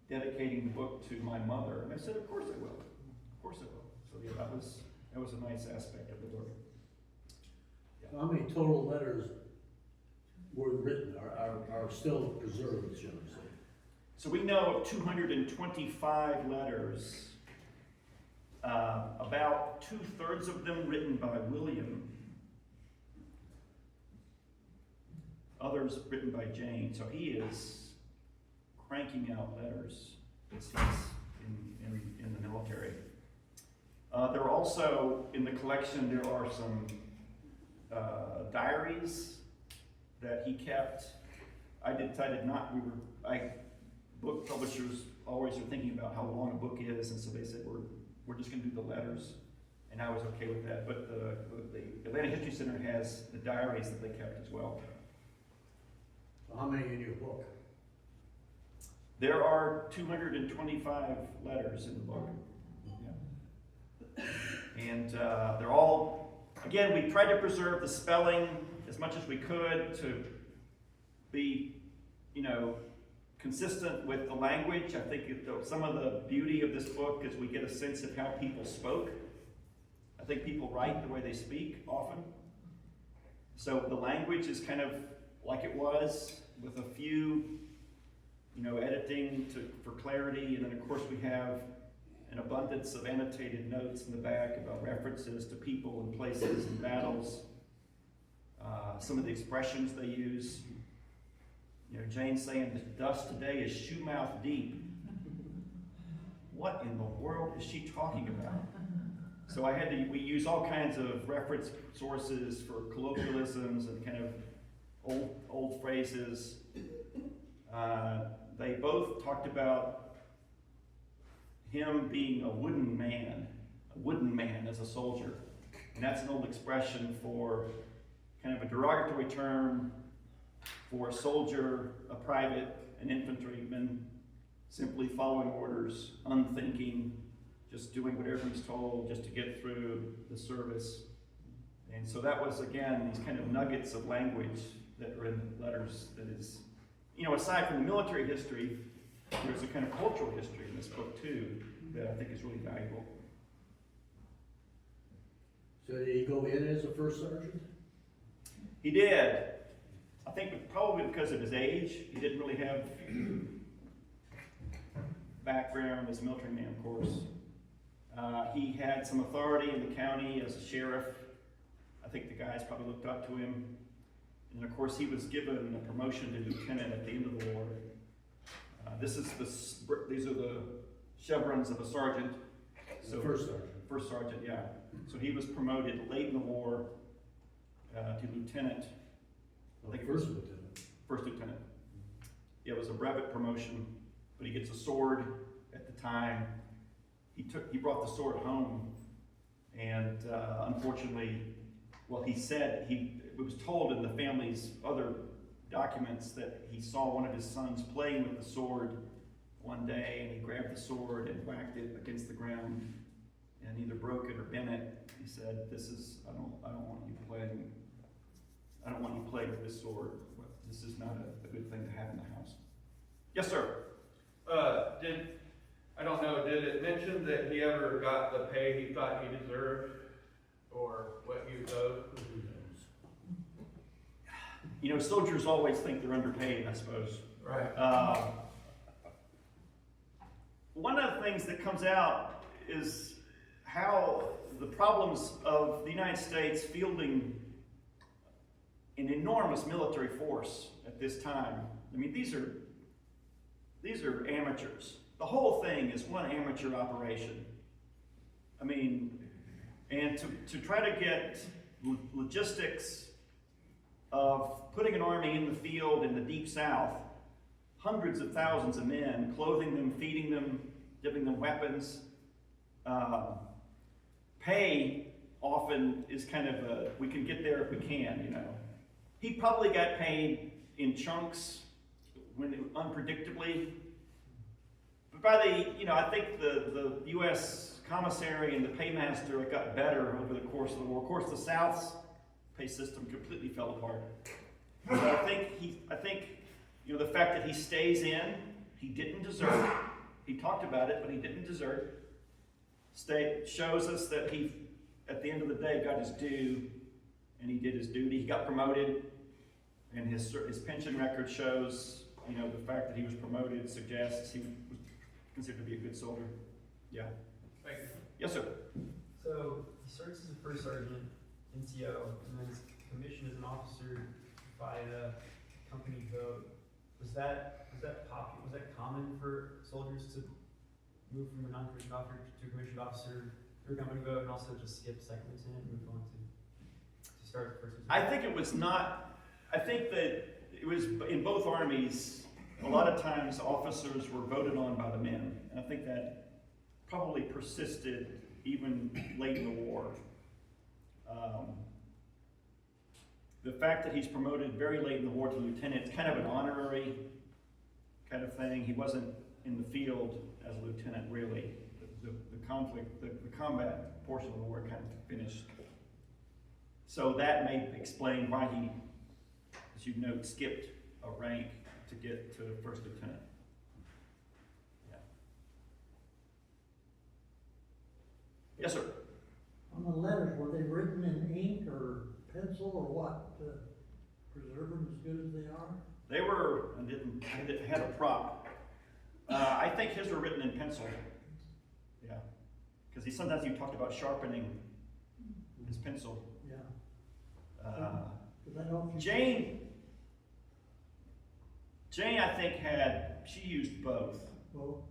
dedicating the book to my mother? And I said, of course I will. Of course I will. So yeah, that was a nice aspect of the book. So how many total letters were written, are still preserved, shall we say? So we know of 225 letters, about 2/3 of them written by William, others written by Jane. So he is cranking out letters as he's in the military. There are also, in the collection, there are some diaries that he kept. I did not. Book publishers always are thinking about how long a book is, and so they said we're just going to do the letters, and I was okay with that. But the Atlanta History Center has the diaries that they kept as well. So how many in your book? There are 225 letters in the book. Yeah. And they're all, again, we tried to preserve the spelling as much as we could to be, consistent with the language. I think some of the beauty of this book is we get a sense of how people spoke. I think people write the way they speak often. So the language is kind of like it was, with a few, editing for clarity. And then of course we have an abundance of annotated notes in the back about references to people and places and battles. Some of the expressions they use. Jane saying the dust today is shoe mouth deep. What in the world is she talking about? So we use all kinds of reference sources for colloquialisms and kind of old phrases. They both talked about him being a wooden man as a soldier. And that's an old expression for kind of a derogatory term for a soldier, a private, an infantryman, simply following orders, unthinking, just doing whatever he's told just to get through the service. And so that was, again, these kind of nuggets of language that are in the letters that is, aside from the military history, there's a kind of cultural history in this book too that I think is really valuable. So did he go in as a first sergeant? He did. I think probably because of his age. He didn't really have background as a military man, of course. He had some authority in the county as a sheriff. I think the guys probably looked up to him. And of course, he was given a promotion to lieutenant at the end of the war. These are the chevrons of a sergeant. The first sergeant. First sergeant, yeah. So he was promoted late in the war to lieutenant. Oh, I think it was first lieutenant. First lieutenant. Yeah, it was a brevet promotion, but he gets a sword at the time. He brought the sword home, and unfortunately, well, he said it was told in the family's other documents that he saw one of his sons playing with the sword one day, and he grabbed the sword and whacked it against the ground, and either broke it or bent it. He said, I don't want you playing with this sword. This is not a good thing to have in the house. Yes, sir. Did it mention that he ever got the pay he thought he deserved, or what he was owed? Who knows? You know, soldiers always think they're underpaid, I suppose. Right. One of the things that comes out is how the problems of the United States fielding an enormous military force at this time. I mean, these are amateurs. The whole thing is one amateur operation. I mean, and to try to get logistics of putting an army in the field in the Deep South, hundreds of thousands of men, clothing them, feeding them, giving them weapons. Pay often is kind of we can get there if we can, you know. He probably got paid in chunks unpredictably. But I think the U.S. commissary and the paymaster got better over the course of the war. Of course, the South's pay system completely fell apart. But I think the fact that he stays in, he didn't desert. He talked about it, but he didn't desert. Shows us that he, at the end of the day, got his due, and he did his duty. He got promoted, and his pension record shows, the fact that he was promoted suggests he was considered to be a good soldier. Yeah. Thank you. Yes, sir. So he starts as a first sergeant, NCO, and then is commissioned as an officer by the company vote. Was that common for soldiers to move from a non-commissioned officer to a commissioned officer through a company vote, and also just skip second lieutenant and move on to start the first lieutenant? I think it was not. I think that it was in both armies. A lot of times, officers were voted on by the men, and I think that probably persisted even late in the war. The fact that he's promoted very late in the war to lieutenant, it's kind of an honorary kind of thing. He wasn't in the field as a lieutenant, really. The conflict, the combat portion of the war kind of finished. So that may explain why he, as you note, skipped a rank to get to first lieutenant. Yeah. Yes, sir. On the letters, were they written in ink or pencil or what, to preserve them as good as they are? They were, I had a prop. I think his were written in pencil. Yeah. Because sometimes you talked about sharpening his pencil. Yeah. 'Cause I know if you- Jane, I think she used both. Well,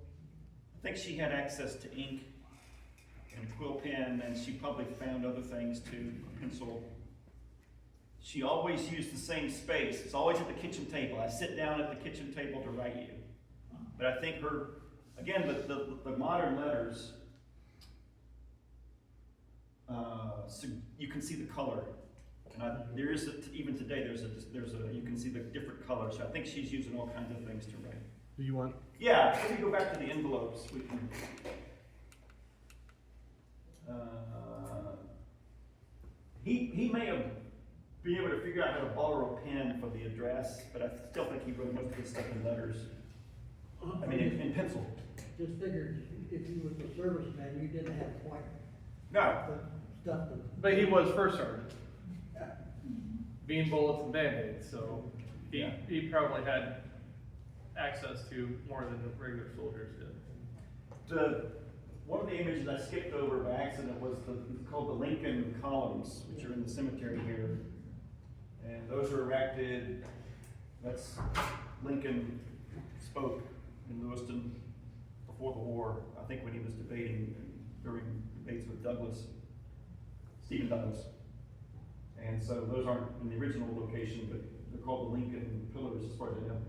I think she had access to ink and quill pen, and she probably found other things too, pencil. She always used the same space. It's always at the kitchen table. I sit down at the kitchen table to write you. But I think the modern letters, so you can see the color. And there is even today. You can see the different colors. So I think she's using all kinds of things to write. Do you want? Yeah, if we go back to the envelopes, we can. He may have been able to figure out how to borrow a pen for the address, but I still think he wrote most of his stuff in letters. I mean, in pencil. just figured if you was a serviceman, you didn't have quite No. the stuff to. But he was first sergeant. Being bullets and band-aids, so he probably had access to more than the regular soldiers did. One of the images I skipped over by accident was it's called the Lincoln columns, which are in the cemetery here. And those are erected elected. That's, Lincoln spoke in Lewiston before the war, I think when he was debating during debates with Stephen Douglas. And so those aren't in the original location, but they're called the Lincoln Pillars as far as I know.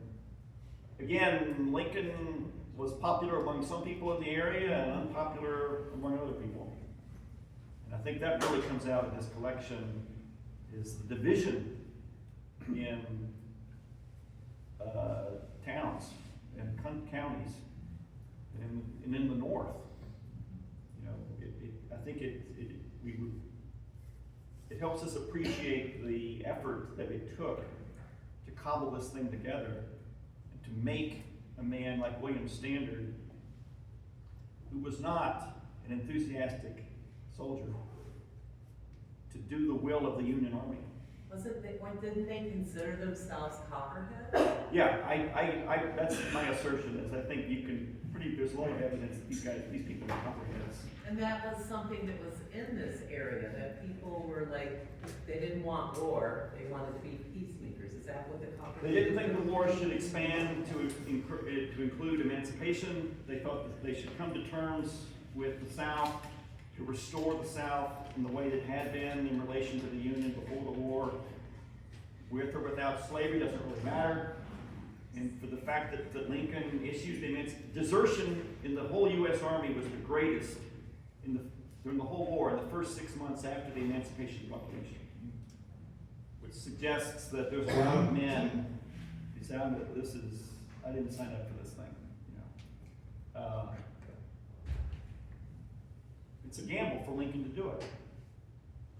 Again, Lincoln was popular among some people in the area and unpopular among other people. And I think that really comes out in this collection, is the division in towns and counties and in the North. You know, I think it helps us appreciate the effort that it took to cobble this thing together and to make a man like William Standard, who was not an enthusiastic soldier, to do the will of the Union Army. Didn't they consider themselves copperheads? Yeah, I that's my assertion, is I think you can there's a lot of evidence that these people are copperheads. And that was something that was in this area, that people were like, they didn't want war, they wanted to be peacemakers. Is that what the copperheads? They didn't think the war should expand to include emancipation. They thought that they should come to terms with the South, to restore the South in the way that it had been in relation to the Union before the war. With or without slavery doesn't really matter. And for the fact that Lincoln issued desertion in the whole U.S. Army was the greatest during the whole war, in the first 6 months after the Emancipation Proclamation, which suggests that there's a lot of men who said, I didn't sign up for this thing. You know, it's a gamble for Lincoln to do it,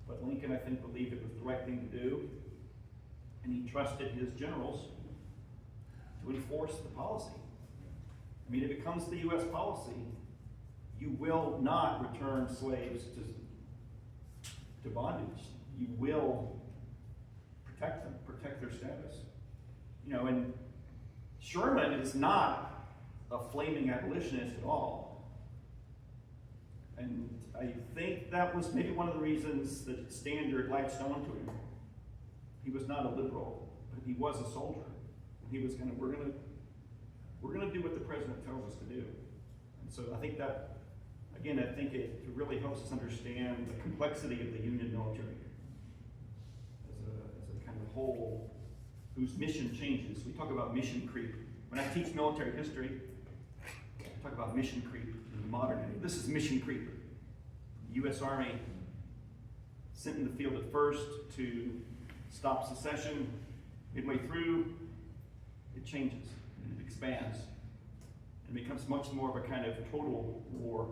but Lincoln, I think, believed it was the right thing to do, and he trusted his generals to enforce the policy. I mean, if it comes to the U.S. policy, you will not return slaves to bondage. You will protect them, protect their status. You know, and Sherman is not a flaming abolitionist at all. And I think that was maybe one of the reasons that Standard latched on to him. He was not a liberal, but he was a soldier. He was we're gonna do what the president tells us to do. And so I think that, again, I think it really helps us understand the complexity of the Union military as a kind of whole whose mission changes. We talk about mission creep. When I teach military history, I talk about mission creep in the modern day. This is mission creep. The U.S. Army sent in the field at first to stop secession. Midway through, it changes and it expands and becomes much more of a kind of total war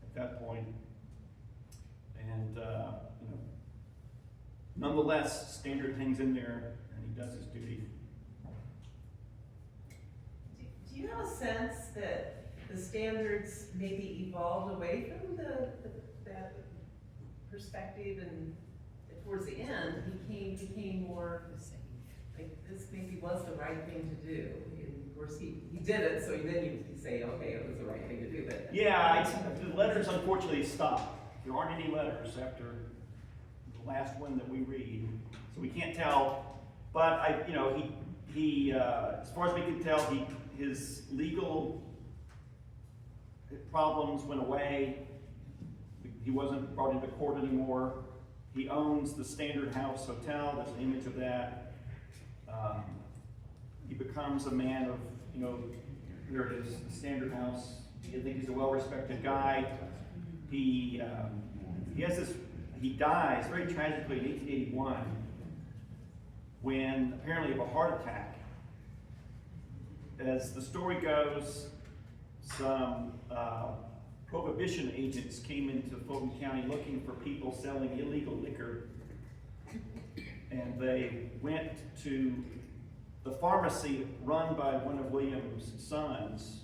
at that point. And you know, nonetheless, Standard hangs in there and he does his duty. Do you have a sense that the standards maybe evolved away from that perspective, and towards the end became more like this maybe was the right thing to do? And of course he did it, so then you say, okay, it was the right thing to do. But yeah, the letters unfortunately stop. There aren't any letters after the last one that we read, so we can't tell. But he as far as we can tell, his legal problems went away. He wasn't brought into court anymore. He owns the Standard House Hotel. There's an image of that. He becomes a man of, there it is, the Standard House. I think he's a well-respected guy. He dies very tragically in 1881 when apparently of a heart attack. As the story goes, some prohibition agents came into Fulton County looking for people selling illegal liquor, and they went to the pharmacy run by one of William's sons,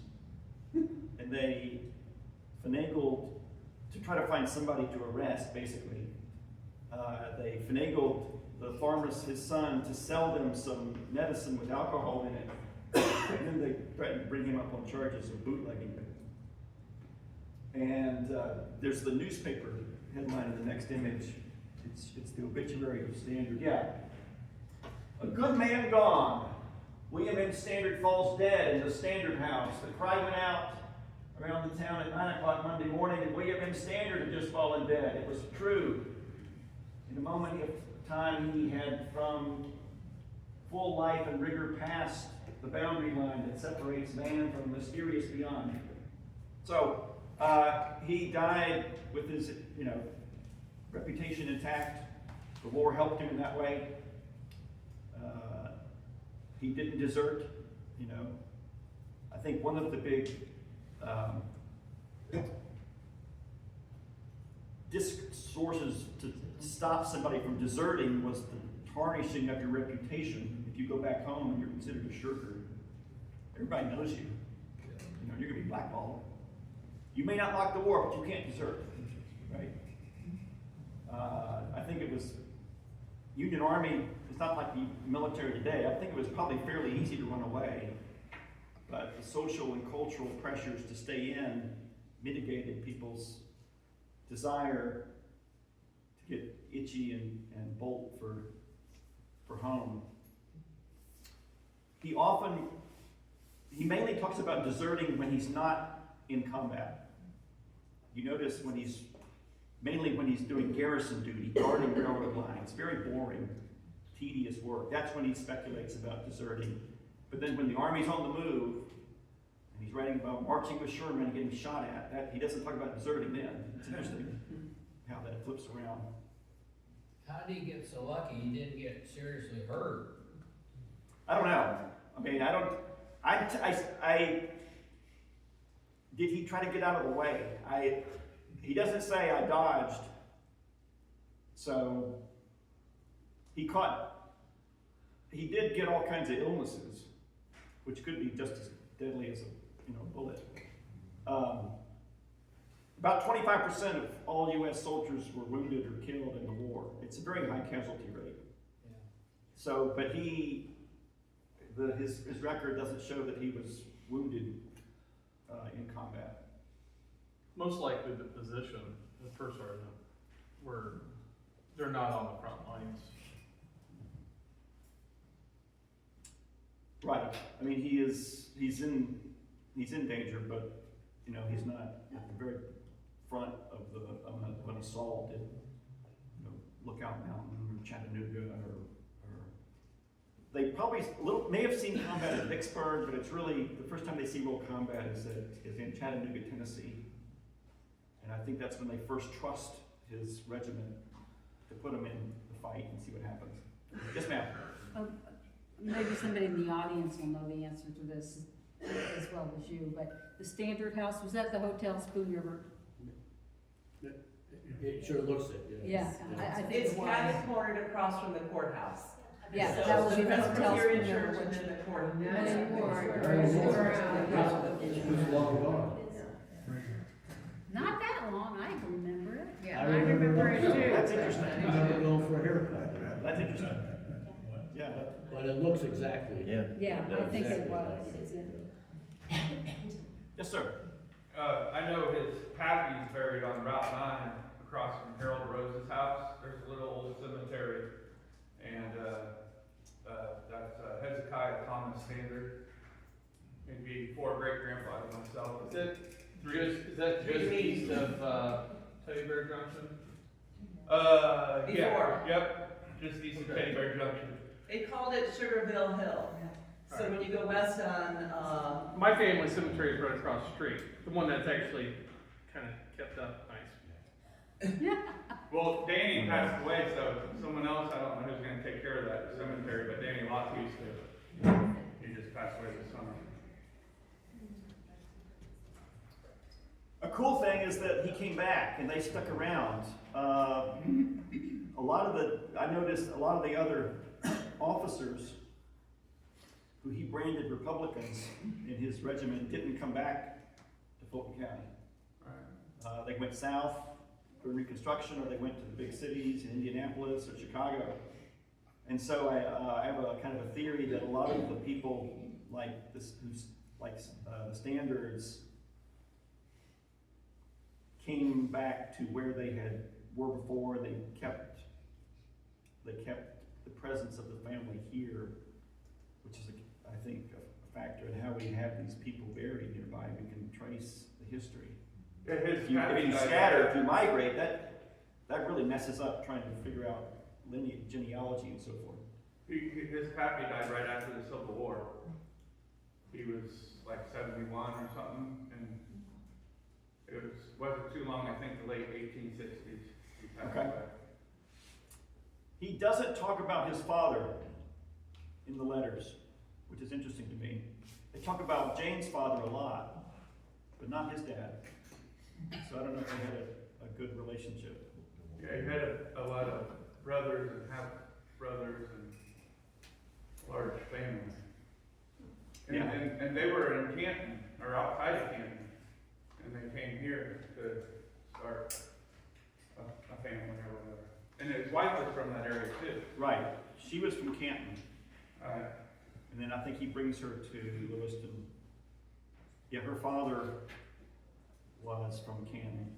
and they finagled to try to find somebody to arrest, basically. They finagled the pharmacist, his son, to sell them some medicine with alcohol in it, and then they threatened to bring him up on charges of bootlegging. And there's the newspaper headline in the next image. It's the obituary of Standard. Yeah. A good man gone. William M. Standard falls dead in the Standard House. The cry went out around the town at 9 o'clock Monday morning that William M. Standard had just fallen dead. It was true. In a moment of time, he had from full life and rigor passed the boundary line that separates man from the mysterious beyond. So, he died with his, reputation intact. The war helped him in that way. He didn't desert, I think one of the big sources to stop somebody from deserting was the tarnishing of your reputation. If you go back home and you're considered a shirker, everybody knows you. You're going to be blackballed. You may not like the war, but you can't desert, right? I think it was Union Army. It's not like the military today. I think it was probably fairly easy to run away, but the social and cultural pressures to stay in mitigated people's desire to get itchy and bolt for home. He mainly talks about deserting when he's not in combat. You notice mainly when he's doing garrison duty, guarding railroad lines, very boring, tedious work. That's when he speculates about deserting. But then when the army's on the move, and he's writing about marching with Sherman and getting shot at, he doesn't talk about deserting then. It's interesting how that flips around. How did he get so lucky he didn't get seriously hurt? I don't know. Did he try to get out of the way? He doesn't say I dodged. So he did get all kinds of illnesses, which could be just as deadly as a bullet. About 25% of all U.S. soldiers were wounded or killed in the war. It's a very high casualty rate. Yeah. So, but his record doesn't show that he was wounded in combat. Most likely the position, the first sergeant, where they're not on the front lines. Right. I mean, he's in danger, but he's not at the very front of an assault at Lookout Mountain or Chattanooga or they probably may have seen combat at Vicksburg, but it's really the first time they see real combat is in Chattanooga, Tennessee. And I think that's when they first trust his regiment to put him in the fight and see what happens. Yes, ma'am. Maybe somebody in the audience will know the answer to this as well as you, but the Standard House, was that the Hotel Spoon River? It sure looks it, Yeah, I think It's it was. catty-cornered across from the courthouse. Yeah, So that would be the the Hotel Presbyterian Spoon River, Church which, and then the court. It's long gone. not that long, I can remember it. Yeah, I remember it too. That's interesting. I'm gonna go for a haircut. That's interesting. Yeah. But it looks exactly. Yeah, I think it was. Yes, sir. I know his pappy's buried on Route 9 across from Harold Rose's house. There's a little old cemetery, and that's Hezekiah Thomas Standard. Maybe before great grandfather myself. Is that just east of Teddy Bear Junction? Yeah. Before. Yep. Just east of Teddy Bear Junction. They called it Sugarville Hill. So when you go west on, My family cemetery is right across the street. The one that's actually kind of kept up nice. Well, Danny passed away, so someone else, I don't know who's gonna take care of that cemetery, but Danny Locke used to. He just passed away this summer. A cool thing is that he came back and they stuck around. I noticed a lot of the other officers who he branded Republicans in his regiment didn't come back to Fulton County. Right. They went south for Reconstruction, or they went to the big cities in Indianapolis or Chicago. And so I have a kind of a theory that a lot of the people like this, the Standards, came back to where they were before. They kept the presence of the family here, which is, I think, a factor in how we have these people buried nearby. We can trace the history. Yeah, his If you pappy died scatter, right if you migrate, that really messes up trying to figure out lineage, genealogy and so forth. His pappy died right after the Civil War. He was like 71 or something, and it wasn't too long, I think the late 1860s. He passed Okay. away. He doesn't talk about his father in the letters, which is interesting to me. They talk about Jane's father a lot, but not his dad. So I don't know if they had a good relationship. Yeah, he had a lot of brothers and half brothers and large family. And, Yeah. and they were in Canton, or outside of Canton, and they came here to start a family or whatever. And his wife was from that area too. Right. She was from Canton, Uh, and then I think he brings her to Lewiston. Yeah, her father was from Canton.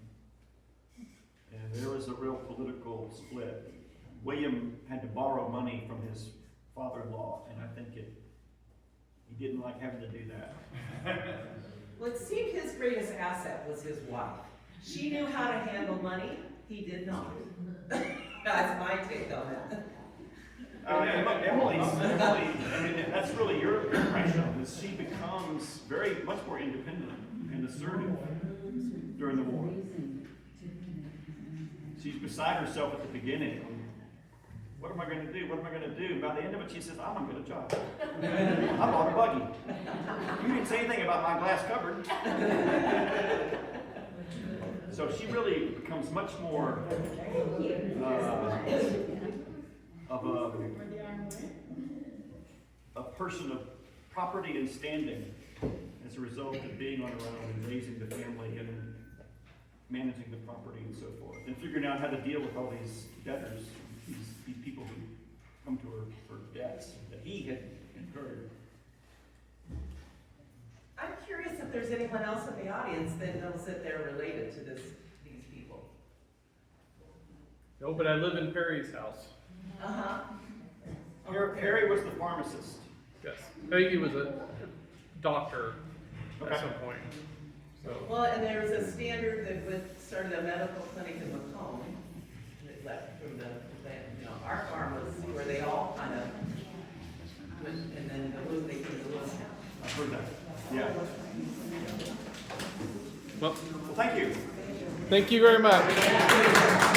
And there was a real political split. William had to borrow money from his father-in-law, and I think he didn't like having to do that. Well, it seemed his greatest asset was his wife. She knew how to handle money, he did not. That's my take on that. Emily, I mean, that's really your impression, is she becomes very, much more independent and assertive during the war. She's beside herself at the beginning. What am I going to do? What am I going to do? By the end of it, she says, I'm going to get a job. I bought a buggy. You didn't say anything about my glass cupboard. So she really becomes much more of a person of property and standing as a result of being on her own and raising the family and managing the property and so forth, and figuring out how to deal with all these debtors, these people who come to her for debts that he had incurred. I'm curious if there's anyone else in the audience that knows that they're related to these people. No, but I live in Perry's house. Uh-huh. Harry was the pharmacist. Yes. I think he was a doctor Okay. at some point. So, Well, and there was a standard that started a medical clinic in Macomb that left from our farm was where they all kind of went, and then they came to Lewis Town. I've heard that. Yeah. well, Well, thank you. thank you very much.